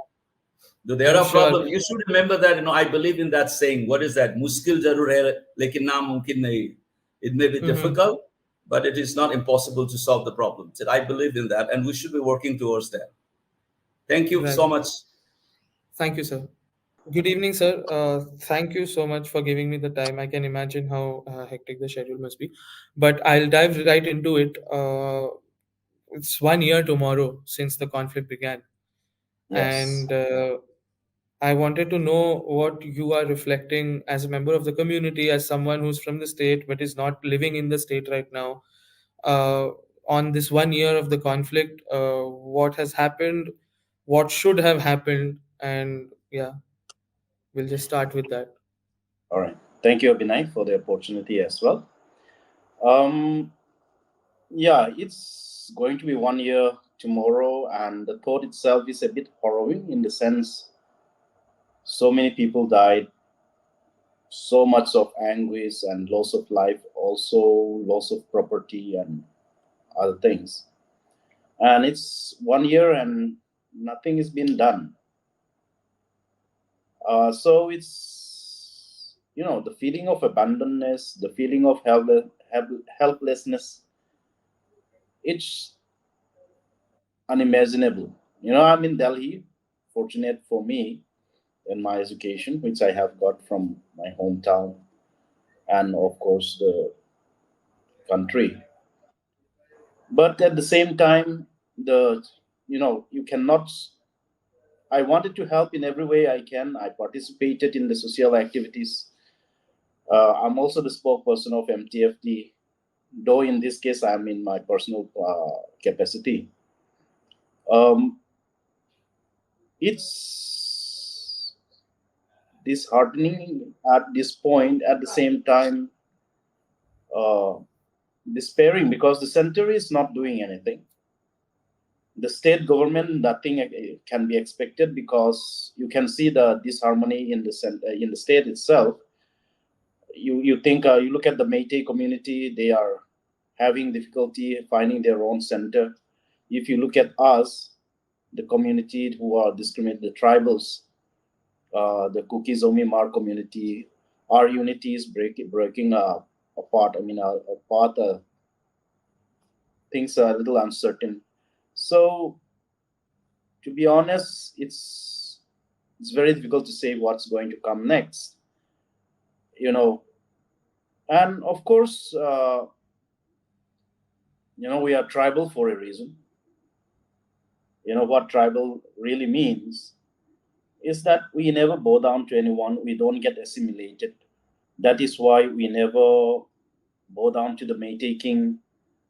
Speaker 3: There
Speaker 4: I'm
Speaker 3: are
Speaker 4: sure.
Speaker 3: problems. You should remember that, I believe in that saying. What is that? Muskil zarur hai, lekin namumkin nahi. It may be difficult, but it is not impossible to solve the problems. And I believe in that, and we should be working towards that. Thank you
Speaker 4: Right.
Speaker 3: so much.
Speaker 4: Thank you, sir. Good evening, sir. Thank you so much for giving me the time. I can imagine how hectic the schedule must be, but I'll dive right into it. It's 1 year tomorrow since the conflict began,
Speaker 3: Yes.
Speaker 4: and I wanted to know what you are reflecting as a member of the community, as someone who's from the state but is not living in the state right now, uh, on this 1 year of the conflict. What has happened? What should have happened? And yeah, we'll just start with that.
Speaker 5: All right. Thank you, Abhinay, for the opportunity as well. Um, yeah, it's going to be 1 year tomorrow, and the thought itself is a bit harrowing in the sense so many people died, so much of anguish and loss of life, also loss of property and other things. And it's 1 year and nothing has been done. So it's, the feeling of abandonedness, the feeling of helplessness, it's unimaginable. I'm in Delhi, fortunate for me in my education, which I have got from my hometown and, of course, the country. But at the same time, you cannot. I wanted to help in every way I can. I participated in the social activities. I'm also the spokesperson of MTFD, though in this case I'm in my personal capacity. It's disheartening at this point. At the same time, uh, despairing, because the center is not doing anything. The state government, nothing can be expected, because you can see the disharmony in the state itself. You think, you look at the Meitei community, they are having difficulty finding their own center. If you look at us, the community who are discriminated, the tribals, the Kuki-Zo Mar community, our unity is breaking apart. I mean, apart. Things are a little uncertain. So, to be honest, it's very difficult to say what's going to come next. And of course, we are tribal for a reason. What tribal really means is that we never bow down to anyone. We don't get assimilated. That is why we never bow down to the Meitei king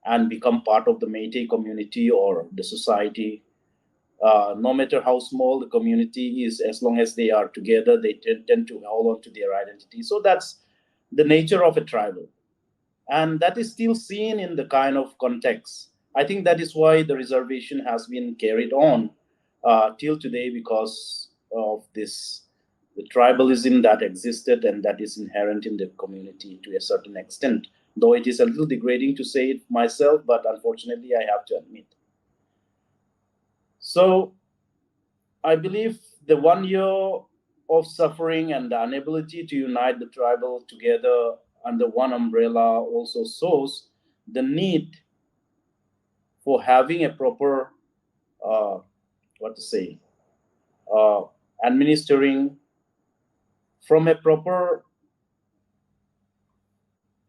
Speaker 5: and become part of the Meitei community or the society. No matter how small the community is, as long as they are together, they tend to hold on to their identity. So that's the nature of a tribal. And that is still seen in the kind of context. I think that is why the reservation has been carried on till today, because of this, the tribalism that existed and that is inherent in the community to a certain extent. Though it is a little degrading to say it myself, but unfortunately I have to admit. So I believe the 1 year of suffering and the inability to unite the tribal together under one umbrella also shows the need for having a proper, administering from a proper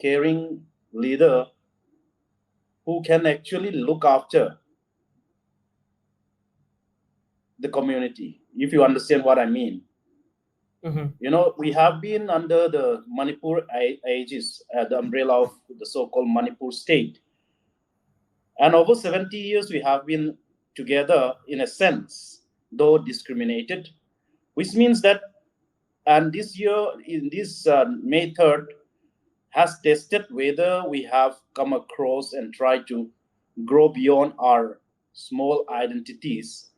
Speaker 5: caring leader who can actually look after the community, if you understand what I mean.
Speaker 4: Mm-hmm.
Speaker 5: We have been under the Manipur aegis, the umbrella of the so-called Manipur state. And over 70 years, we have been together in a sense, though discriminated, which means that, and this year, in this May 3rd, has tested whether we have come across and tried to grow beyond our small identities.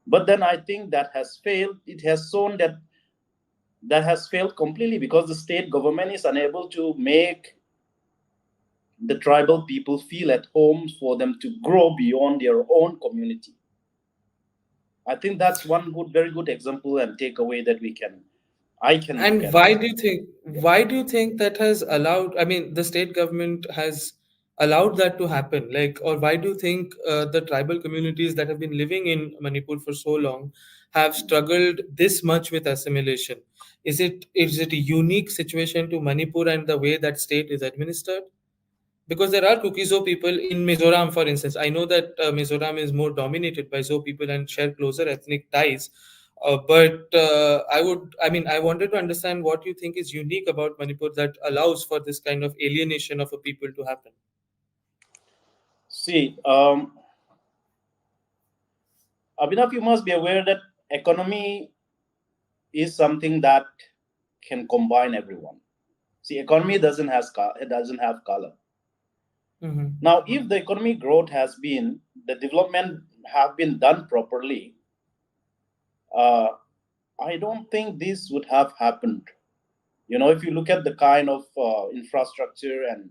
Speaker 5: But then I think that has failed. It has shown that has failed completely, because the state government is unable to make the tribal people feel at home for them to grow beyond their own community. I think that's one very good example and takeaway that I can look
Speaker 4: And
Speaker 5: at.
Speaker 4: why do you think that has allowed, I mean, the state government has allowed that to happen? Like, or why do you think the tribal communities that have been living in Manipur for so long have struggled this much with assimilation? Is it a unique situation to Manipur and the way that state is administered? Because there are Kuki-Zo people in Mizoram, for instance. I know that Mizoram is more dominated by Zo people and share closer ethnic ties. I wanted to understand what you think is unique about Manipur that allows for this kind of alienation of a people to happen.
Speaker 5: See, Abhinav, you must be aware that economy is something that can combine everyone. See, economy doesn't have color.
Speaker 4: Mm-hmm.
Speaker 5: Now, if the economic growth the development have been done properly, I don't think this would have happened. If you look at the kind of infrastructure and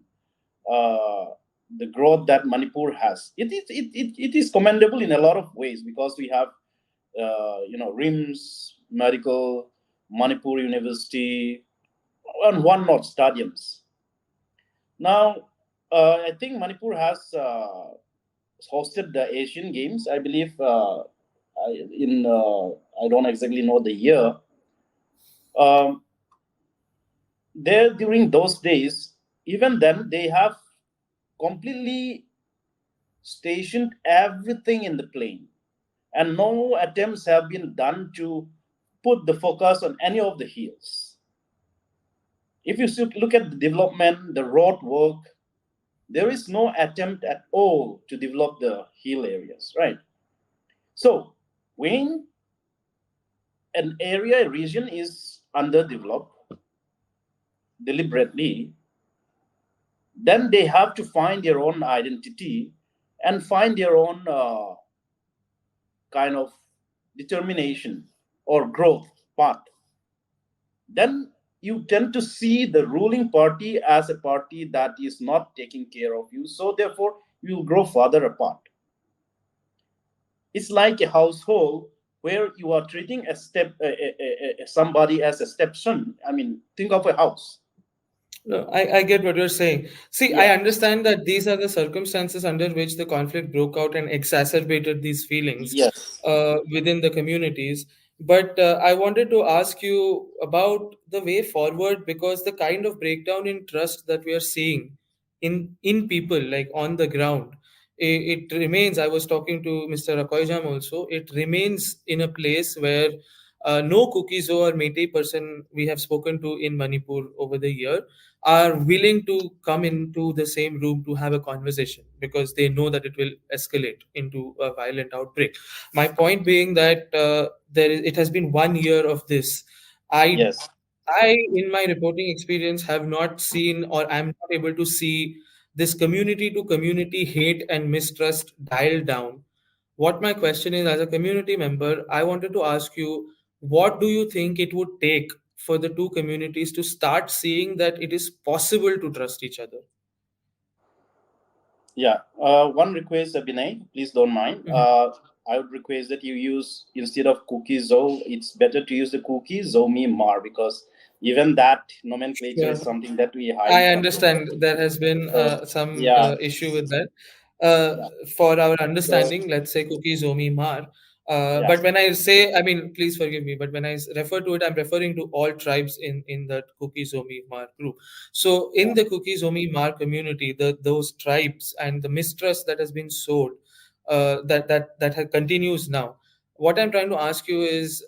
Speaker 5: the growth that Manipur has, it is commendable in a lot of ways, because we have, RIMS, medical, Manipur University, and whatnot stadiums. Now, I think Manipur has hosted the Asian Games, I believe, I don't exactly know the year. There, during those days, even then, they have completely stationed everything in the plain, and no attempts have been done to put the focus on any of the hills. If you look at the development, the road work, there is no attempt at all to develop the hill areas, right? So when an area, a region is underdeveloped deliberately, then they have to find their own identity and find their own kind of determination or growth path. Then you tend to see the ruling party as a party that is not taking care of you. So therefore, you will grow further apart. It's like a household where you are treating somebody as a stepson. I mean, think of a house.
Speaker 4: No, I get what you're saying. See, I
Speaker 5: Yeah.
Speaker 4: understand that these are the circumstances under which the conflict broke out and exacerbated these feelings
Speaker 5: Yes.
Speaker 4: within the communities. But I wanted to ask you about the way forward, because the kind of breakdown in trust that we are seeing in people, like on the ground, it remains. I was talking to Mr. Akoijam also. It remains in a place where no Kuki-Zo or Meitei person we have spoken to in Manipur over the year are willing to come into the same room to have a conversation, because they know that it will escalate into a violent outbreak. My point being that it has been 1 year of this. I
Speaker 5: Yes.
Speaker 4: I in my reporting experience have not seen, or I'm not able to see, this community to community hate and mistrust dialed down. What my question is, as a community member, I wanted to ask you, what do you think it would take for the two communities to start seeing that it is possible to trust each other?
Speaker 5: Yeah. One request, Abhinay, please don't mind.
Speaker 4: Mhm.
Speaker 5: I would request that you use, instead of Kuki-Zo, it's better to use the Kuki-Zo-mi Mar, because even that nomenclature
Speaker 4: Sure.
Speaker 5: is something that we
Speaker 4: I
Speaker 5: hide from the.
Speaker 4: understand there has been
Speaker 5: So,
Speaker 4: some
Speaker 5: yeah,
Speaker 4: issue with that. Uh,
Speaker 5: yeah.
Speaker 4: for our
Speaker 5: So,
Speaker 4: understanding, let's say cookie zomi mar.
Speaker 5: yeah,
Speaker 4: But when I say, I mean, please forgive me, but when I refer to it, I'm referring to all tribes in that cookie zomi mar group. So in
Speaker 5: yeah.
Speaker 4: the cookie zomi mar community, those tribes and the mistrust that has been sowed, continues now. What I'm trying to ask you is,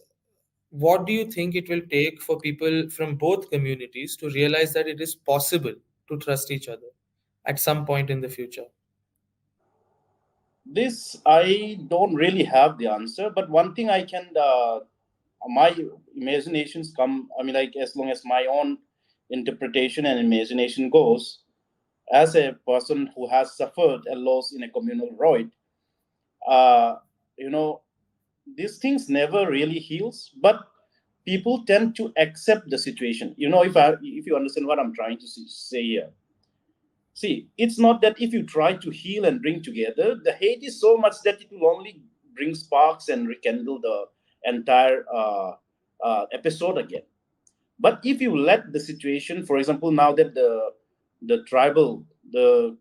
Speaker 4: what do you think it will take for people from both communities to realize that it is possible to trust each other at some point in the future?
Speaker 5: This I don't really have the answer, but one thing I can, my imaginations come. I mean, like as long as my own interpretation and imagination goes, as a person who has suffered a loss in a communal void, uh, you know, these things never really heals, but people tend to accept the situation. If you understand what I'm trying to say here. See, it's not that if you try to heal and bring together, the hate is so much that it will only bring sparks and rekindle the entire episode again. But if you let the situation, for example, now that the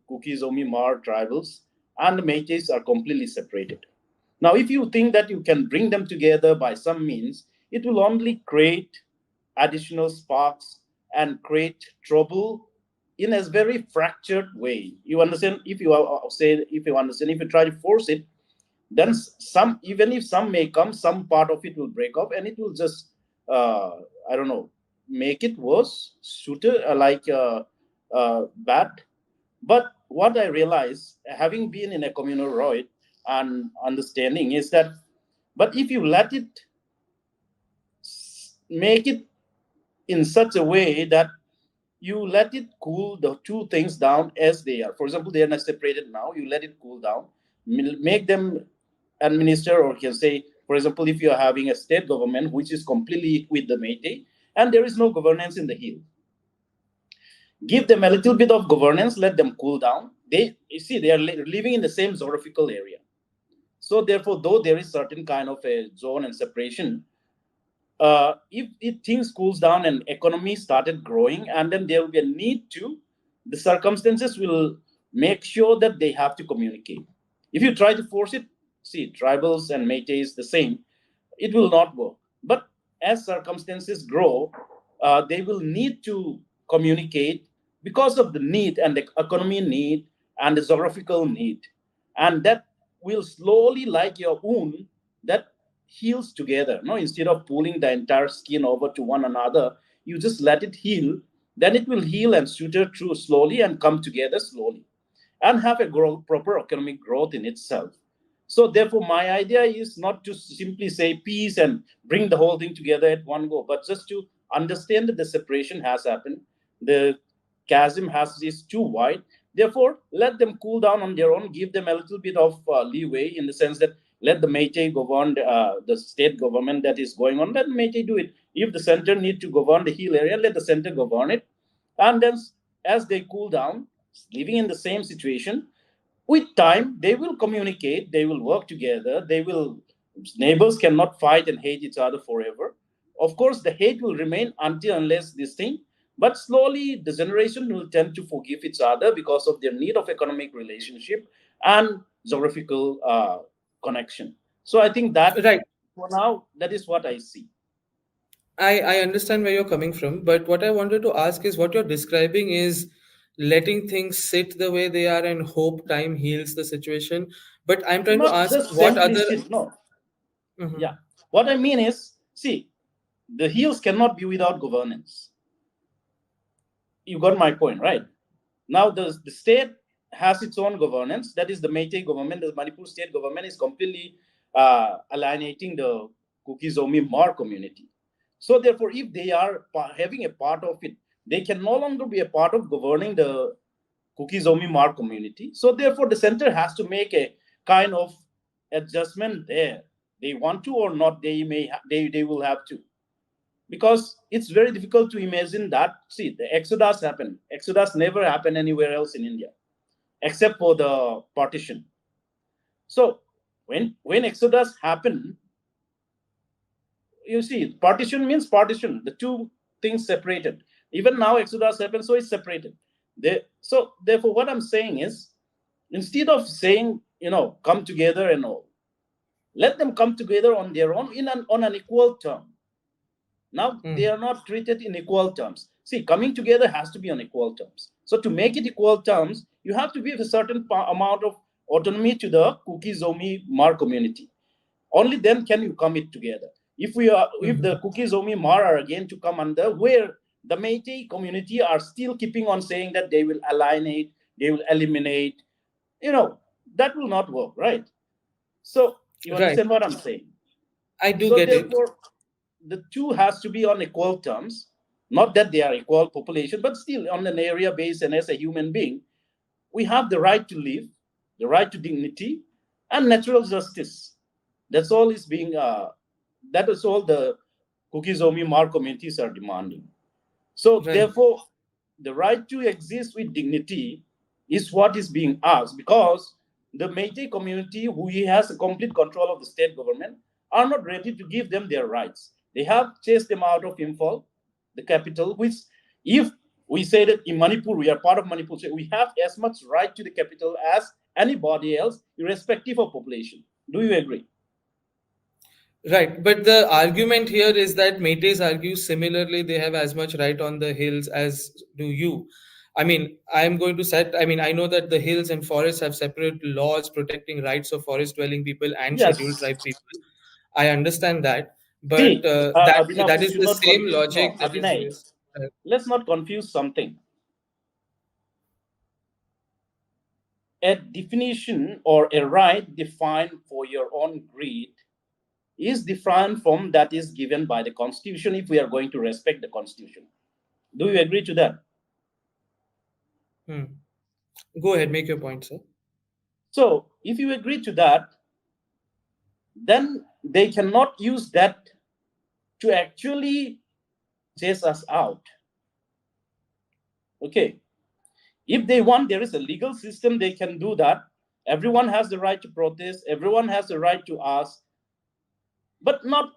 Speaker 5: Kuki-Zo-mi Mar tribals and the Meiteis are completely separated. Now, if you think that you can bring them together by some means, it will only create additional sparks and create trouble in a very fractured way. You understand? If you understand, if you try to force it, then some, even if some may come, some part of it will break off, and it will just, I don't know, make it worse, bad. But what I realize, having been in a communal roid and understanding, is that, but if you let it, make it in such a way that you let it cool the two things down as they are. For example, they are not separated now. You let it cool down, make them administer, or can say, for example, if you are having a state government which is completely with the Meitei and there is no governance in the hill, give them a little bit of governance, let them cool down. You see, they are living in the same geographical area. So therefore, though there is certain kind of a zone and separation, if things cools down and economy started growing, and then there will be a need to, the circumstances will make sure that they have to communicate. If you try to force it, see, tribals and Meiteis the same, it will not work. But as circumstances grow, they will need to communicate because of the need and the economy need and the geographical need. and that will slowly, like your wound, that heals together. No, instead of pulling the entire skin over to one another, you just let it heal. Then it will heal and suture through slowly and come together slowly, and have a proper economic growth in itself. So therefore, my idea is not to simply say peace and bring the whole thing together at one go, but just to understand that the separation has happened, the chasm is too wide. Therefore, let them cool down on their own, give them a little bit of leeway, in the sense that let the Meitei govern the state government that is going on. Let the Meitei do it. If the center need to govern the hill area, let the center govern it. And then, as they cool down, living in the same situation, with time they will communicate, they will work together, they will, neighbors cannot fight and hate each other forever. Of course the hate will remain until unless this thing, but slowly the generation will tend to forgive each other because of their need of economic relationship and geographical connection. So I think that
Speaker 4: Right.
Speaker 5: for now, that is what I see.
Speaker 4: I understand where you're coming from, but what I wanted to ask is, what you're describing is letting things sit the way they are and hope time heals the situation. But I'm trying to
Speaker 5: Not
Speaker 4: ask
Speaker 5: just
Speaker 4: what
Speaker 5: simply
Speaker 4: other.
Speaker 5: sit, no.
Speaker 4: Mhm.
Speaker 5: Yeah, what I mean is, see, the hills cannot be without governance. You got my point, right? Now the state has its own governance. That is the Meitei government. The Manipur state government is completely alienating the Kuki-Zomi Mar community. So therefore, if they are having a part of it, they can no longer be a part of governing the Kuki-Zomi Mar community. So therefore, the center has to make a kind of adjustment there. They want to or not, they will have to, because it's very difficult to imagine that. See, the exodus never happened anywhere else in India except for the partition. So when exodus happened, you see, partition means partition, the two things separated. Even now exodus happened, so it's separated. So therefore what I'm saying is, instead of saying, come together and all, let them come together on their own on an equal term. Now they are not treated in equal terms. See, coming together has to be on equal terms. So to make it equal terms, you have to give a certain amount of autonomy to the Kuki-Zomi Mar community. Only then can you come it together. If the Kuki-Zomi Mar are again to come under, where the Meitei community are still keeping on saying that they will alienate, they will eliminate, that will not work, right? So you
Speaker 4: Right.
Speaker 5: understand what I'm saying?
Speaker 4: I do
Speaker 5: So
Speaker 4: get it.
Speaker 5: therefore, the two has to be on equal terms. Not that they are equal population, but still on an area base, and as a human being, we have the right to live, the right to dignity, and natural justice. That's all is being. That is all the Kuki-Zomi Mar communities are demanding. So
Speaker 4: Right.
Speaker 5: therefore, the right to exist with dignity is what is being asked, because the Meitei community, who has a complete control of the state government, are not ready to give them their rights. They have chased them out of Imphal, the capital, which, if we say that in Manipur, we are part of Manipur, so we have as much right to the capital as anybody else, irrespective of population. Do you agree?
Speaker 4: Right, but the argument here is that Meiteis argue similarly they have as much right on the hills as do you. I mean, I know that the hills and forests have separate laws protecting rights of forest dwelling people and scheduled
Speaker 5: Yes.
Speaker 4: tribe people. I understand that, but
Speaker 5: See, Abhinav,
Speaker 4: that
Speaker 5: we
Speaker 4: is
Speaker 5: should
Speaker 4: the
Speaker 5: not
Speaker 4: same
Speaker 5: confuse. No,
Speaker 4: logic that is
Speaker 5: Abhinay,
Speaker 4: used.
Speaker 5: let's not confuse something. A definition or a right defined for your own greed is different from that is given by the Constitution, if we are going to respect the Constitution. Do you agree to that?
Speaker 4: Hmm. Go ahead, make your point, sir.
Speaker 5: So, if you agree to that, then they cannot use that to actually chase us out. Okay. If they want, there is a legal system, they can do that. Everyone has the right to protest, everyone has the right to ask, but not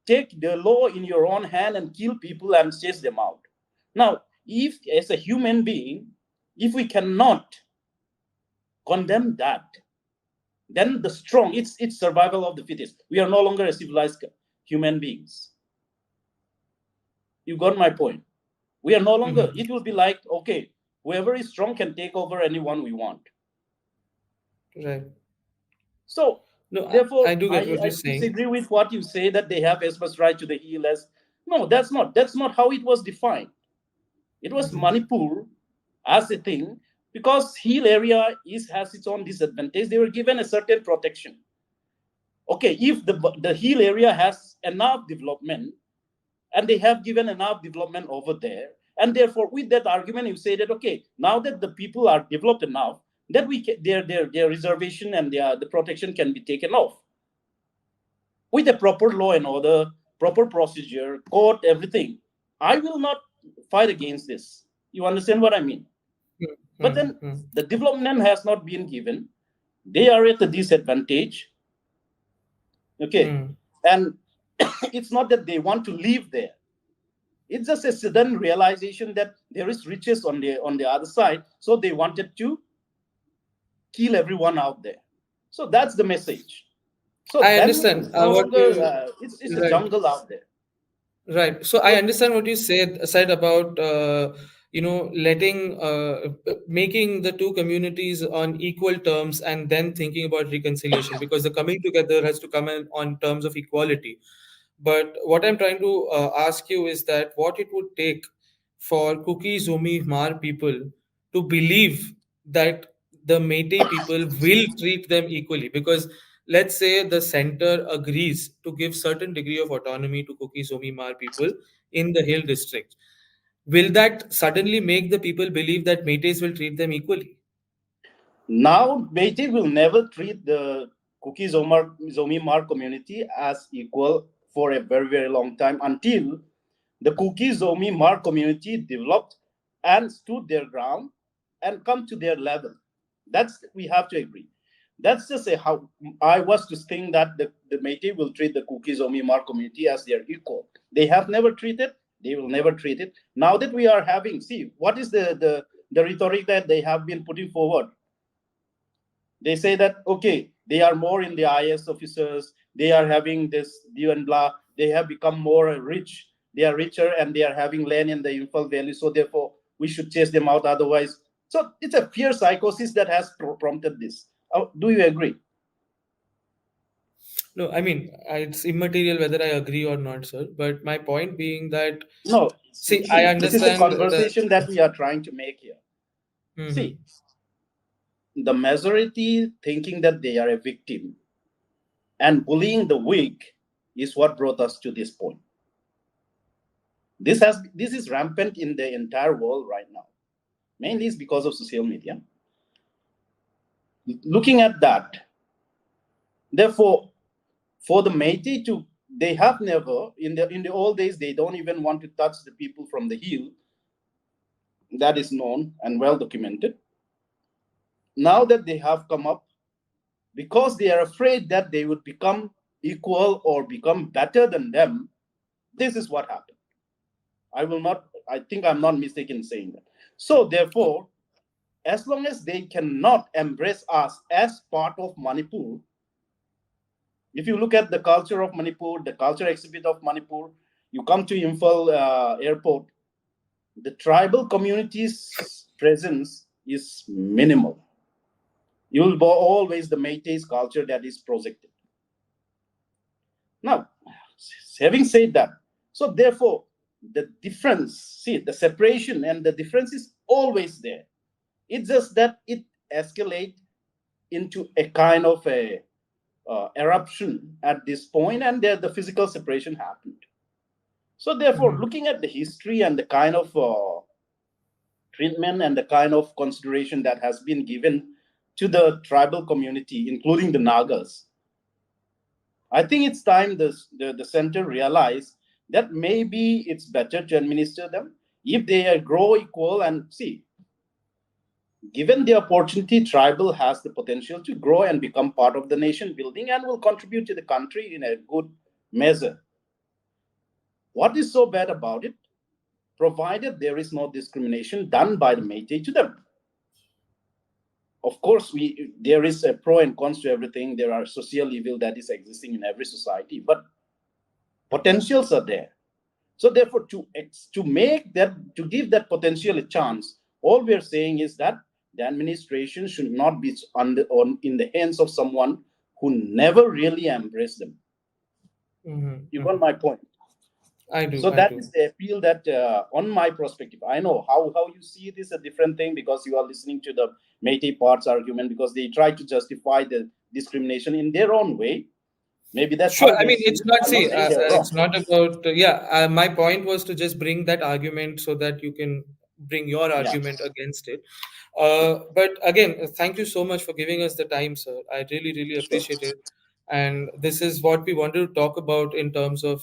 Speaker 5: take the law in your own hand and kill people and chase them out. Now, if as a human being, if we cannot condemn that, then the strong, it's survival of the fittest. We are no longer a civilized human beings. You got my point. We are no longer, it will be like, okay, whoever is strong can take over anyone we want.
Speaker 4: Right.
Speaker 5: So
Speaker 4: No, I
Speaker 5: therefore,
Speaker 4: do get what you're
Speaker 5: I
Speaker 4: saying.
Speaker 5: disagree with what you say that they have as much right to the hill as. No, that's not how it was defined. It was
Speaker 4: Mhm.
Speaker 5: Manipur as a thing because hill area is has its own disadvantage. They were given a certain protection. Okay, if the hill area has enough development and they have given enough development over there, and therefore with that argument you say that okay, now that the people are developed enough, that their reservation and the protection can be taken off with a proper law and order, proper procedure, court, everything. I will not fight against this. You understand what I mean?
Speaker 4: Hmm,
Speaker 5: But
Speaker 4: hmm,
Speaker 5: then
Speaker 4: hmm,
Speaker 5: the development has not been given. They are at a disadvantage. Okay.
Speaker 4: hmm.
Speaker 5: And it's not that they want to live there. It's just a sudden realization that there is riches on the other side. So they wanted to kill everyone out there. So that's the message. So
Speaker 4: I
Speaker 5: then
Speaker 4: understand
Speaker 5: it's no
Speaker 4: what
Speaker 5: longer
Speaker 4: you
Speaker 5: it's a
Speaker 4: right.
Speaker 5: jungle out there.
Speaker 4: Right. So I
Speaker 5: So
Speaker 4: understand what you said about letting making the two communities on equal terms and then thinking about reconciliation, because the coming together has to come in on terms of equality. But what I'm trying to ask you is that what it would take for Kuki Zomi Mar people to believe that the Meitei people will treat them equally, because let's say the center agrees to give certain degree of autonomy to Kuki Zomi Mar people in the Hill district. Will that suddenly make the people believe that Meiteis will treat them equally?
Speaker 5: now Meitei will never treat the Zomi Mar community as equal for a very, very long time until the Zomi Mar community developed and stood their ground and come to their level. That's we have to agree. That's just a, how I was to think that the Meitei will treat the Zomi Mar community as their equal. They have never treated, they will never treat it. Now that we are having, see, what is the rhetoric that they have been putting forward? They say that okay, they are more in the IS officers, they are having this blah and blah, they have become more rich, they are richer and they are having land in the Imphal Valley, so therefore we should chase them out otherwise. So it's a fear psychosis that has prompted this. Do you agree?
Speaker 4: No, I mean, it's immaterial whether I agree or not, sir. But my point being that,
Speaker 5: No,
Speaker 4: see, I
Speaker 5: see, this is a
Speaker 4: understand that.
Speaker 5: conversation that we are trying to make here. See,
Speaker 4: Mhm.
Speaker 5: the majority thinking that they are a victim and bullying the weak is what brought us to this point. This is rampant in the entire world right now. Mainly it's because of social media. Looking at that, therefore, for the Meitei to they have never in the old days they don't even want to touch the people from the hill. That is known and well documented. Now that they have come up, because they are afraid that they would become equal or become better than them, this is what happened. I think I'm not mistaken in saying that. So therefore, as long as they cannot embrace us as part of Manipur, if you look at the culture of Manipur, the culture exhibit of Manipur, you come to Imphal airport, the tribal community's presence is minimal. You will always the Meiteis culture that is projected. Now, having said that, so therefore, the difference, see, the separation and the difference is always there. It's just that it escalates into a kind of a eruption at this point, and there the physical separation happened. So therefore,
Speaker 4: Mhm.
Speaker 5: looking at the history and the kind of treatment and the kind of consideration that has been given to the tribal community, including the Nagas, I think it's time the center realize that maybe it's better to administer them if they grow equal and see. Given the opportunity, tribal has the potential to grow and become part of the nation building and will contribute to the country in a good measure. What is so bad about it? Provided there is no discrimination done by the Meitei to them. Of course, there is a pro and cons to everything. There are social evil that is existing in every society, but potentials are there. So therefore, to make that to give that potential a chance, all we are saying is that the administration should not be in the hands of someone who never really embraced them. You got my point?
Speaker 4: I do.
Speaker 5: So that is the appeal that, on my perspective, I know how you see it is a different thing, because you are listening to the Meitei parts argument, because they try to justify the discrimination in their own way. Maybe that's
Speaker 4: sure.
Speaker 5: how
Speaker 4: I
Speaker 5: they
Speaker 4: mean,
Speaker 5: see
Speaker 4: it's
Speaker 5: it.
Speaker 4: not.
Speaker 5: I'm
Speaker 4: See,
Speaker 5: saying they're wrong.
Speaker 4: it's not about. My point was to just bring that argument so that you can bring your argument against it. But again, thank you so much for giving us the time, sir. I really, really appreciate it. And this is what we wanted to talk about in terms of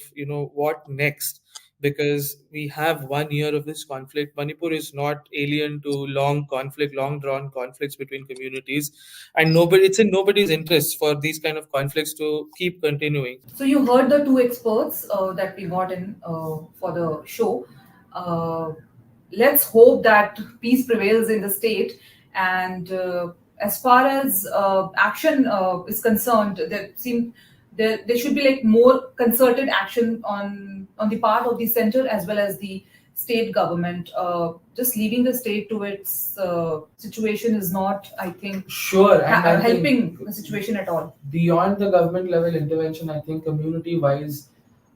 Speaker 4: what next, because we have 1 year of this conflict. Manipur is not alien to long drawn conflicts between communities, and it's in nobody's interest for these kind of conflicts to keep continuing.
Speaker 1: So you heard the two experts that we got in for the show. Uh, let's hope that peace prevails in the state. And as far as action is concerned, there should be like more concerted action on the part of the center as well as the state government. Just leaving the state to its situation is not, I think,
Speaker 2: Sure, and I think
Speaker 1: helping the situation at all.
Speaker 2: beyond the government level intervention, I think community wise,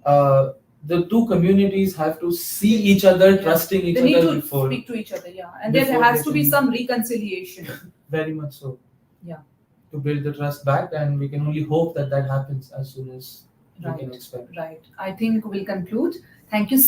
Speaker 2: the two communities have to see each other, trusting each
Speaker 1: They need
Speaker 2: other
Speaker 1: to
Speaker 2: before.
Speaker 1: speak to each other, and there
Speaker 2: before
Speaker 1: has
Speaker 2: they
Speaker 1: to be
Speaker 2: can-
Speaker 1: some reconciliation.
Speaker 2: Very much so.
Speaker 1: Yeah.
Speaker 2: To build the trust back, and we can only hope that happens as soon as we can expect.
Speaker 1: Right. I think we'll conclude. Thank you